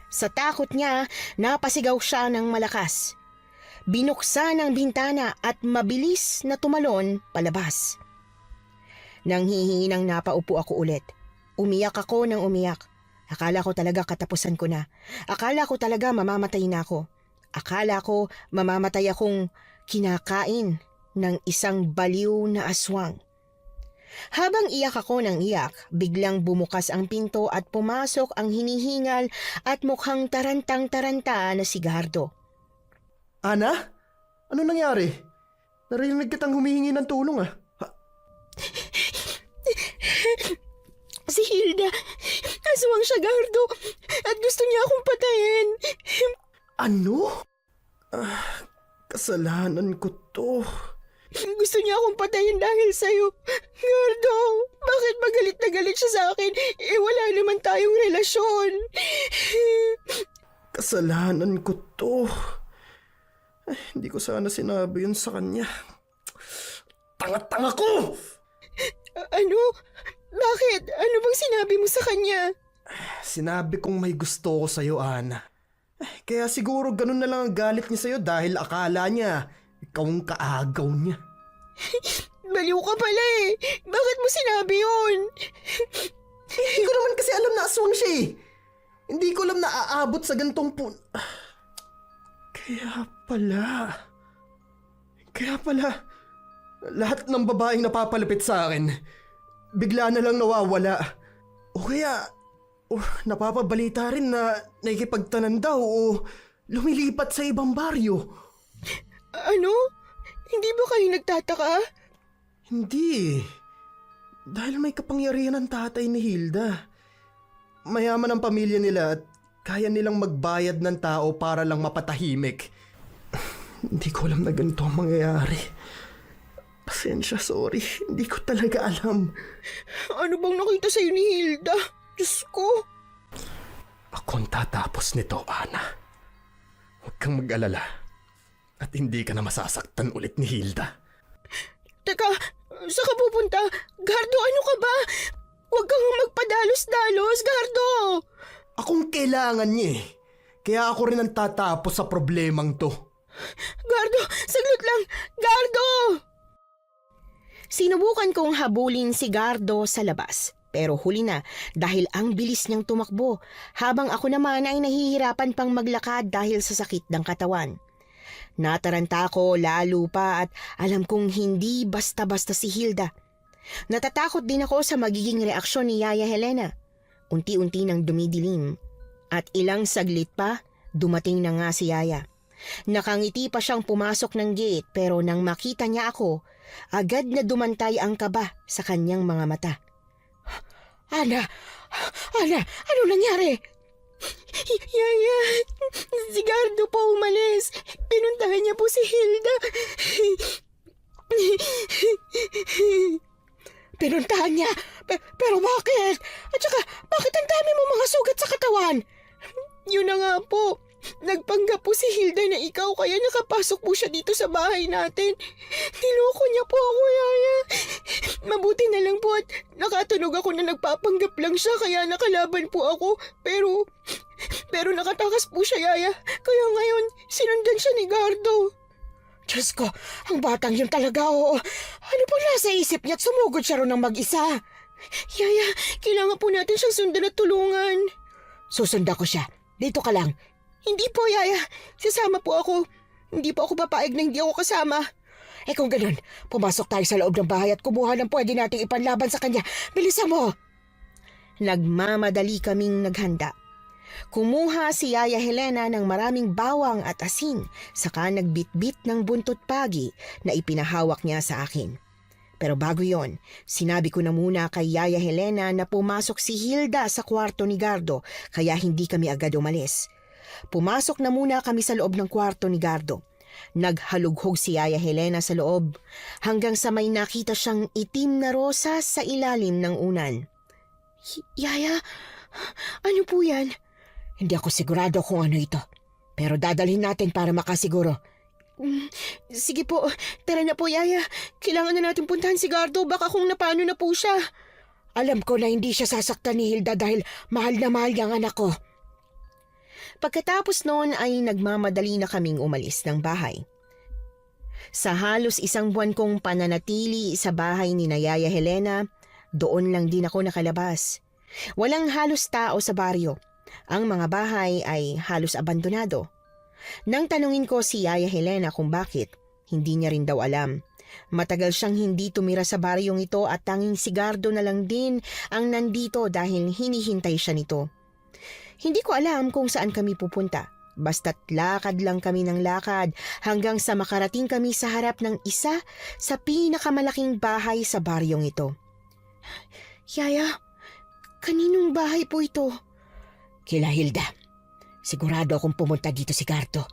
Sa takot niya, napasigaw siya ng malakas. Binuksan ang bintana at mabilis na tumalon palabas. Nang hihingi napaupo ako ulit. Umiyak ako ng umiyak. Akala ko talaga katapusan ko na. Akala ko talaga mamamatay na ako. Akala ko mamamatay akong kinakain ng isang baliw na aswang. Habang iyak ako ng iyak, biglang bumukas ang pinto at pumasok ang hinihingal at mukhang tarantang-taranta na si Gardo.
Ana? Ano nangyari? Narinig kitang humihingi ng tulong ah.
Si Hilda, aswang siya, Gardo, at gusto niya akong patayin.
Ano? Kasalanan ko to.
Gusto niya akong patayin dahil sa'yo. Gardo, bakit magalit na galit siya sa akin? Wala naman tayong relasyon.
Kasalanan ko to. Ay, hindi ko sana sinabi yun sa kanya. Tanga-tanga ko!
Ano? Bakit? Ano bang sinabi mo sa kanya?
Sinabi kong may gusto ko sa'yo, Ana. Kaya siguro ganun na lang ang galit niya sa'yo dahil akala niya ikaw ang kaagaw niya.
Baliw ka pala eh. Bakit mo sinabi yun?
Hindi ko naman kasi alam na aswang siya eh. Hindi ko alam na aabot sa gantong Kaya pala, lahat ng babaeng napapalapit sa akin, bigla na lang nawawala. O kaya, napapabalita rin na nakikipagtanan daw o lumilipat sa ibang baryo.
Ano? Hindi ba kayo nagtataka?
Hindi. Dahil may kapangyarihan ng tatay ni Hilda. Mayaman ang pamilya nila at kaya nilang magbayad ng tao para lang mapatahimik. Hindi ko alam na ganito ang mangyayari. Pasensya, sorry. Hindi ko talaga alam.
Ano bang nakita sa'yo ni Hilda? Diyos ko.
Ako ang tatapos nito, Ana. Huwag kang mag-alala. At hindi ka na masasaktan ulit ni Hilda.
Teka, saan ka pupunta? Gardo, ano ka ba? Huwag kang magpadalos-dalos, Gardo!
Akong kailangan niya eh. Kaya ako rin ang tatapos sa problemang to.
Gardo! Saglit lang! Gardo! Sinubukan kong habulin si Gardo sa labas. Pero huli na dahil ang bilis niyang tumakbo habang ako naman ay nahihirapan pang maglakad dahil sa sakit ng katawan. Nataranta ko lalo pa at alam kong hindi basta-basta si Hilda. Natatakot din ako sa magiging reaksyon ni Yaya Helena. Unti-unti nang dumidilim at ilang saglit pa dumating na nga si Yaya. Nakangiti pa siyang pumasok ng gate pero nang makita niya ako, agad na dumantay ang kaba sa kanyang mga mata. Ana, ano nangyari? Yaya, si Gardo po umalis. Pinuntahan niya po si Hilda. Pinuntahan niya? Pero bakit? At saka, bakit ang dami mo mga sugat sa katawan? Yun na nga po. Nagpanggap po si Hilda na ikaw kaya nakapasok po siya dito sa bahay natin. Niloko niya po ako, Yaya. Mabuti na lang po at nakatunog ako na nagpapanggap lang siya kaya nakalaban po ako. Pero nakatakas po siya, Yaya. Kaya ngayon, sinundan siya ni Gardo. Diyos ko, ang batang yun talaga, oo. Ano pong nasa isip niya at sumugod siya ron ng mag-isa? Yaya, kailangan po natin siyang sundan at tulungan. Susunda ko siya. Dito ka lang. Hindi po, Yaya. Sasama po ako. Hindi po ako papaig na hindi ako kasama. Kung ganun, pumasok tayo sa loob ng bahay at kumuha ng pwede nating ipanlaban sa kanya. Bilisan mo! Nagmamadali kaming naghanda. Kumuha si Yaya Helena ng maraming bawang at asin, saka nagbitbit ng buntot pagi na ipinahawak niya sa akin. Pero bago yon, sinabi ko na muna kay Yaya Helena na pumasok si Hilda sa kwarto ni Gardo kaya hindi kami agad umalis. Pumasok na muna kami sa loob ng kwarto ni Gardo. Naghalughog si Yaya Helena sa loob hanggang sa may nakita siyang itim na rosas sa ilalim ng unan. Yaya, ano po yan? Hindi ako sigurado kung ano ito. Pero dadalhin natin para makasiguro. Sige po, tara na po, Yaya. Kailangan na natin puntahan si Gardo, baka kung napano na po siya. Alam ko na hindi siya sasaktan ni Hilda dahil mahal na mahal niyang anak ko. Pagkatapos noon ay nagmamadali na kaming umalis ng bahay. Sa halos 1 buwan kong pananatili sa bahay ni Yaya Helena, doon lang din ako nakalabas. Walang halos tao sa baryo. Ang mga bahay ay halos abandonado. Nang tanungin ko si Yaya Helena kung bakit, hindi niya rin daw alam. Matagal siyang hindi tumira sa baryong ito at tanging si Gardo na lang din ang nandito dahil hinihintay siya nito. Hindi ko alam kung saan kami pupunta. Basta't lakad lang kami ng lakad hanggang sa makarating kami sa harap ng isa sa pinakamalaking bahay sa baryong ito. Yaya, kaninong bahay po ito? Kila Hilda. Sigurado akong pumunta dito si Gardo.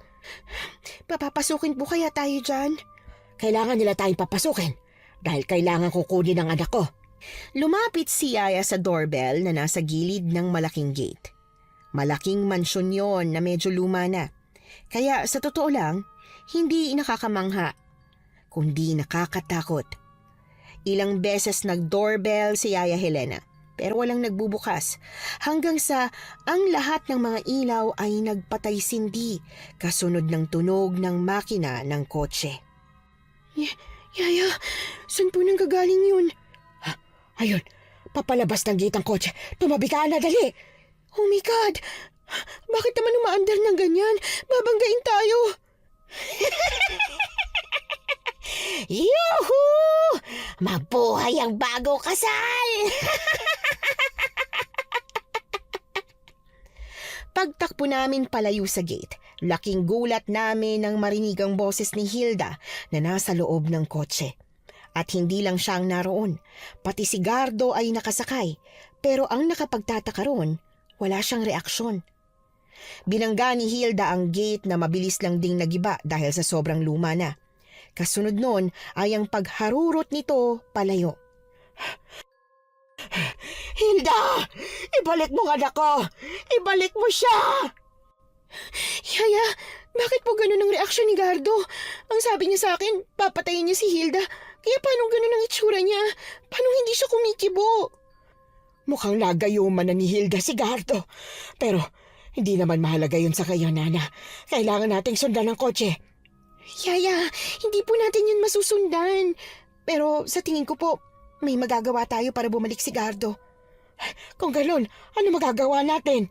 Papapasukin po kaya tayo dyan? Kailangan nila tayong papasukin dahil kailangan kukunin ang anak ko. Lumapit si Yaya sa doorbell na nasa gilid ng malaking gate. Malaking mansyon yon na medyo luma na. Kaya sa totoo lang, hindi nakakamangha, kundi nakakatakot. Ilang beses nag-doorbell si Yaya Helena, pero walang nagbubukas. Hanggang sa ang lahat ng mga ilaw ay nagpatay-sindi, kasunod ng tunog ng makina ng kotse. Yaya, saan po nang gagaling yun? Ayun, papalabas ng gate ang kotse. Tumabi ka na, dali! Oh my God! Bakit naman umaandar ng ganyan? Babanggain tayo!
Yuhu! Mabuhay ang bago kasal!
Pagtakbo namin palayo sa gate, laking gulat namin nang marinig ang boses ni Hilda na nasa loob ng kotse. At hindi lang siyang naroon, pati si Gardo ay nakasakay, pero ang nakapagtataka roon, wala siyang reaksyon. Binangga ni Hilda ang gate na mabilis lang ding nagiba dahil sa sobrang luma na. Kasunod nun ay ang pagharurot nito palayo.
Hilda! Ibalik mo ang anak ko! Ibalik mo siya!
Yaya, bakit po ganun ang reaksyon ni Gardo? Ang sabi niya sa akin, papatayin niya si Hilda. Kaya paano ganun ang itsura niya? Paano hindi siya kumikibo?
Mukhang nagayuman na ni Hilda si Gardo. Pero hindi naman mahalaga yun sa kanya, Nana. Kailangan nating sundan ang kotse.
Yaya, hindi po natin yun masusundan. Pero sa tingin ko po, may magagawa tayo para bumalik si Gardo.
Kung ganun, ano magagawa natin?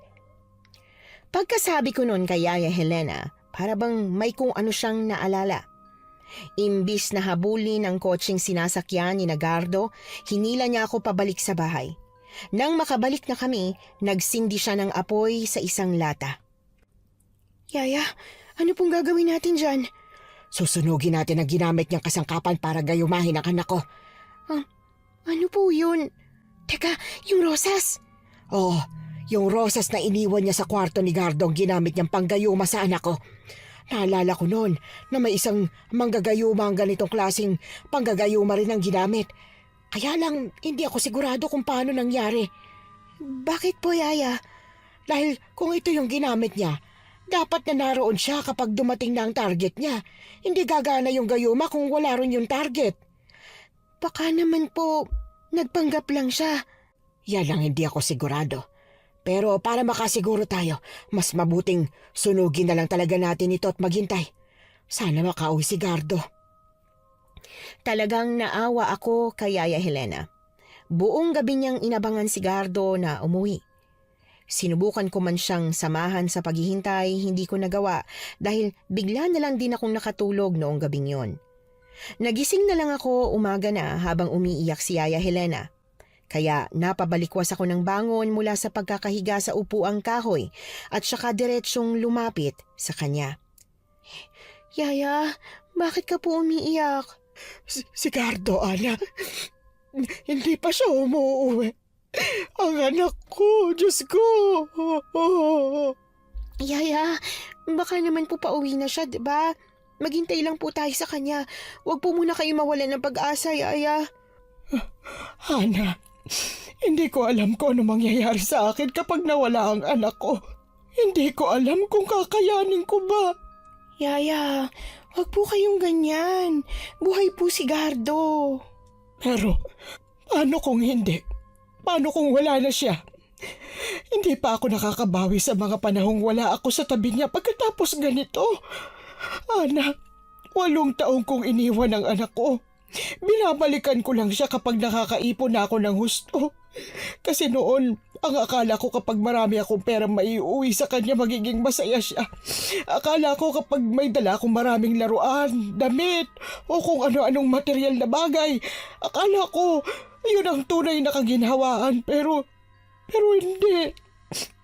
Pagkasabi ko noon kay Yaya Helena, para bang may kung ano siyang naalala. Imbis na habulin ang kotseng sinasakyan ni Nagardo, hinila niya ako pabalik sa bahay. Nang makabalik na kami, nagsindi siya ng apoy sa isang lata.
Yaya, ano pong gagawin natin dyan?
Susunugin natin ang ginamit niyang kasangkapan para gayumahin ang anak ko.
Ano po yun? Teka, yung rosas?
Oo, yung rosas na iniwan niya sa kwarto ni Gardo ang ginamit niyang panggayuma sa anak ko. Naalala ko noon na may isang manggagayuma ang ganitong klaseng panggagayuma rin ang ginamit. Kaya lang hindi ako sigurado kung paano nangyari.
Bakit po, Yaya?
Dahil kung ito yung ginamit niya, dapat na naroon siya kapag dumating na ang target niya. Hindi gagana yung gayuma kung wala rin yung target.
Baka naman po, nagpanggap lang siya.
Yan lang hindi ako sigurado. Pero para makasiguro tayo, mas mabuting sunugin na lang talaga natin ito at maghintay. Sana makauwi si Gardo.
Talagang naawa ako kay Yaya Helena. Buong gabi niyang inabangan si Gardo na umuwi. Sinubukan ko man siyang samahan sa paghihintay, hindi ko nagawa dahil bigla na lang din akong nakatulog noong gabing yon. Nagising na lang ako umaga na habang umiiyak si Yaya Helena. Kaya napabalikwas ako ng bangon mula sa pagkakahiga sa upuang kahoy at saka diretsyong lumapit sa kanya.
Yaya, bakit ka po umiiyak?
Si Gardo, Ana. Hindi pa siya umuwi. Ang anak ko, Diyos ko.
Yaya, baka naman po pauwi na siya, diba? Maghintay lang po tayo sa kanya. Huwag po muna kayo mawalan ng pag-asa, Yaya.
Ana, hindi ko alam kung ano mangyayari sa akin kapag nawala ang anak ko. Hindi ko alam kung kakayanin ko ba.
Yaya, huwag po kayong ganyan. Buhay po si Gardo.
Pero, paano kung hindi? Paano kung wala na siya? Hindi pa ako nakakabawi sa mga panahong wala ako sa tabi niya pagkatapos ganito. Ana, 8 taong kong iniwan ang anak ko. Binabalikan ko lang siya kapag nakakaipon na ako ng husto. Kasi noon, ang akala ko kapag marami akong perang maiuwi sa kanya magiging masaya siya. Akala ko kapag may dala akong maraming laruan, damit, o kung ano-anong material na bagay, akala ko yun ang tunay na kaginhawaan. Pero hindi.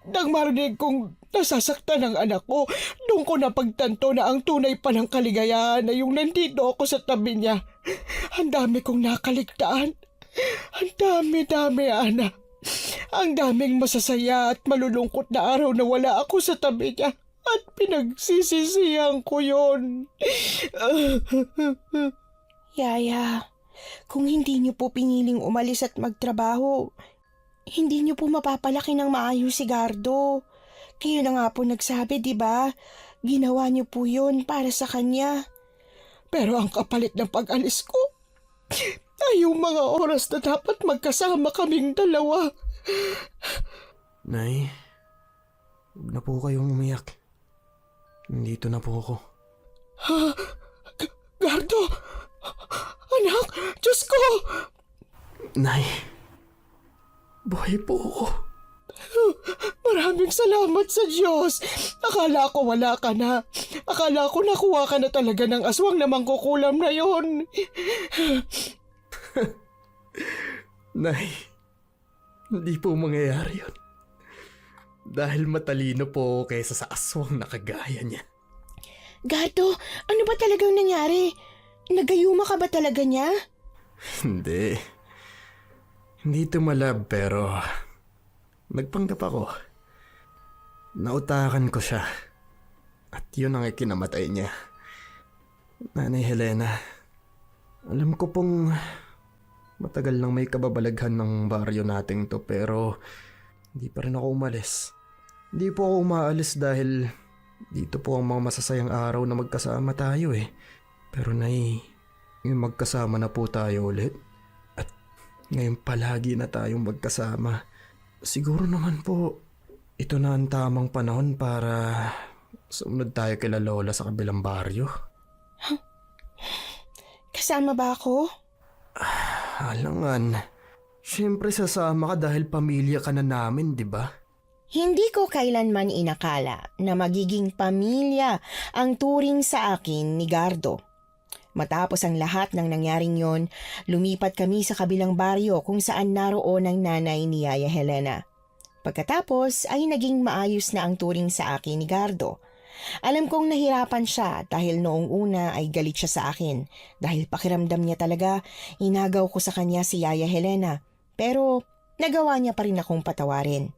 Nang marinig kong nasasaktan ang anak ko, doon ko napagtanto na ang tunay pa ng kaligayahan na yung nandito ako sa tabi niya. Ang dami kong nakaligtaan. Ang dami, Ana. Ang daming masasaya at malulungkot na araw na wala ako sa tabi niya. At pinagsisisihan ko yon.
Yaya, kung hindi niyo po piniling umalis at magtrabaho, hindi niyo po mapapalaki ng maayos si Gardo. Kayo na nga po nagsabi, di ba? Ginawa niyo po yun para sa kanya.
Pero ang kapalit ng pag-alis ko ay yung mga oras na dapat magkasama kaming dalawa.
Nay, huwag na po kayong umiyak. Nandito na po ako.
Gardo! Anak! Diyos ko!
Nay, buhay po ako.
Maraming salamat sa Diyos. Akala ko wala ka na. Akala ko nakuha ka na talaga ng aswang na mangkukulam na yon.
Nay, hindi po mangyayari yun. Dahil matalino po ako kaysa sa aswang na kagaya niya.
Gardo, ano ba talagang nangyari? Nagayuma ka ba talaga niya?
Hindi. Hindi tumalab pero nagpanggap ako. Nautakan ko siya. At yun ang ikinamatay niya. Nanay Helena, alam ko pong matagal nang may kababalaghan ng baryo nating to pero hindi pa rin ako umalis. Hindi po ako umaalis dahil dito po ang mga masasayang araw na magkasama tayo eh. Pero nay, yung magkasama na po tayo ulit. At ngayon palagi na tayong magkasama. Siguro naman po, ito na ang tamang panahon para sumunod tayo kila Lola sa kabilang baryo.
Kasama ba ako?
Alangan. Siyempre sasama ka dahil pamilya ka na namin, di ba?
Hindi ko kailanman inakala na magiging pamilya ang turing sa akin ni Gardo. Matapos ang lahat ng nangyaring yon, lumipat kami sa kabilang baryo kung saan naroon ang nanay ni Yaya Helena. Pagkatapos ay naging maayos na ang turing sa akin ni Gardo. Alam kong nahirapan siya dahil noong una ay galit siya sa akin dahil pakiramdam niya talaga inagaw ko sa kanya si Yaya Helena, pero nagawa niya pa rin akong patawarin.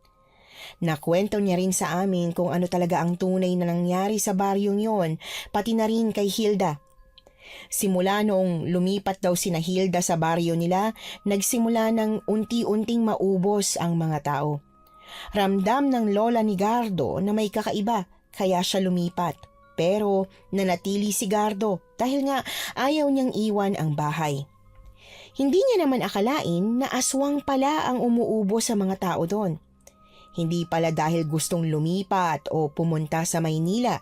Nakwento niya rin sa amin kung ano talaga ang tunay na nangyari sa baryong yon, pati na rin kay Hilda. Simula noong lumipat daw sina Hilda sa baryo nila, nagsimula ng unti-unting maubos ang mga tao. Ramdam ng lola ni Gardo na may kakaiba, kaya siya lumipat. Pero nanatili si Gardo dahil nga ayaw niyang iwan ang bahay. Hindi niya naman akalain na aswang pala ang umuubo sa mga tao doon. Hindi pala dahil gustong lumipat o pumunta sa Maynila.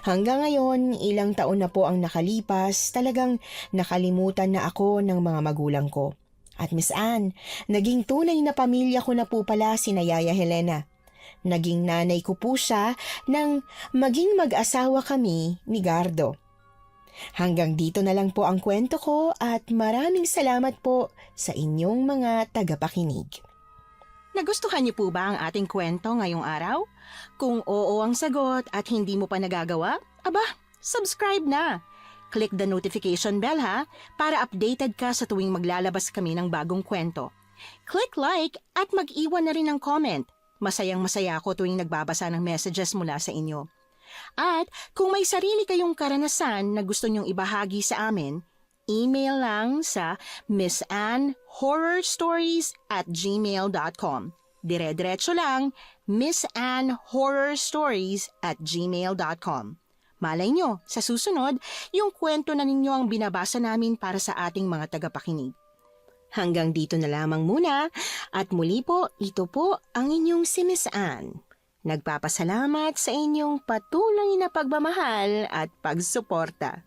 Hanggang ngayon, ilang taon na po ang nakalipas, talagang nakalimutan na ako ng mga magulang ko. At Miss Anne, naging tunay na pamilya ko na po pala si Yaya Helena. Naging nanay ko po siya nang maging mag-asawa kami ni Gardo. Hanggang dito na lang po ang kwento ko at maraming salamat po sa inyong mga tagapakinig.
Nagustuhan niyo po ba ang ating kwento ngayong araw? Kung oo ang sagot at hindi mo pa nagagawa, aba, subscribe na! Click the notification bell ha, para updated ka sa tuwing maglalabas kami ng bagong kwento. Click like at mag-iwan na rin ng comment. Masayang-masaya ako tuwing nagbabasa ng messages mula sa inyo. At kung may sarili kayong karanasan na gusto nyong ibahagi sa amin, email lang sa missanhorrorstories@gmail.com. Dire-diretso lang, missanhorrorstories@gmail.com. Malay nyo, sa susunod, yung kwento na ninyo ang binabasa namin para sa ating mga tagapakinig. Hanggang dito na lamang muna, at muli po, ito po ang inyong si Miss Anne. Nagpapasalamat sa inyong patuloy na pagmamahal at pagsuporta.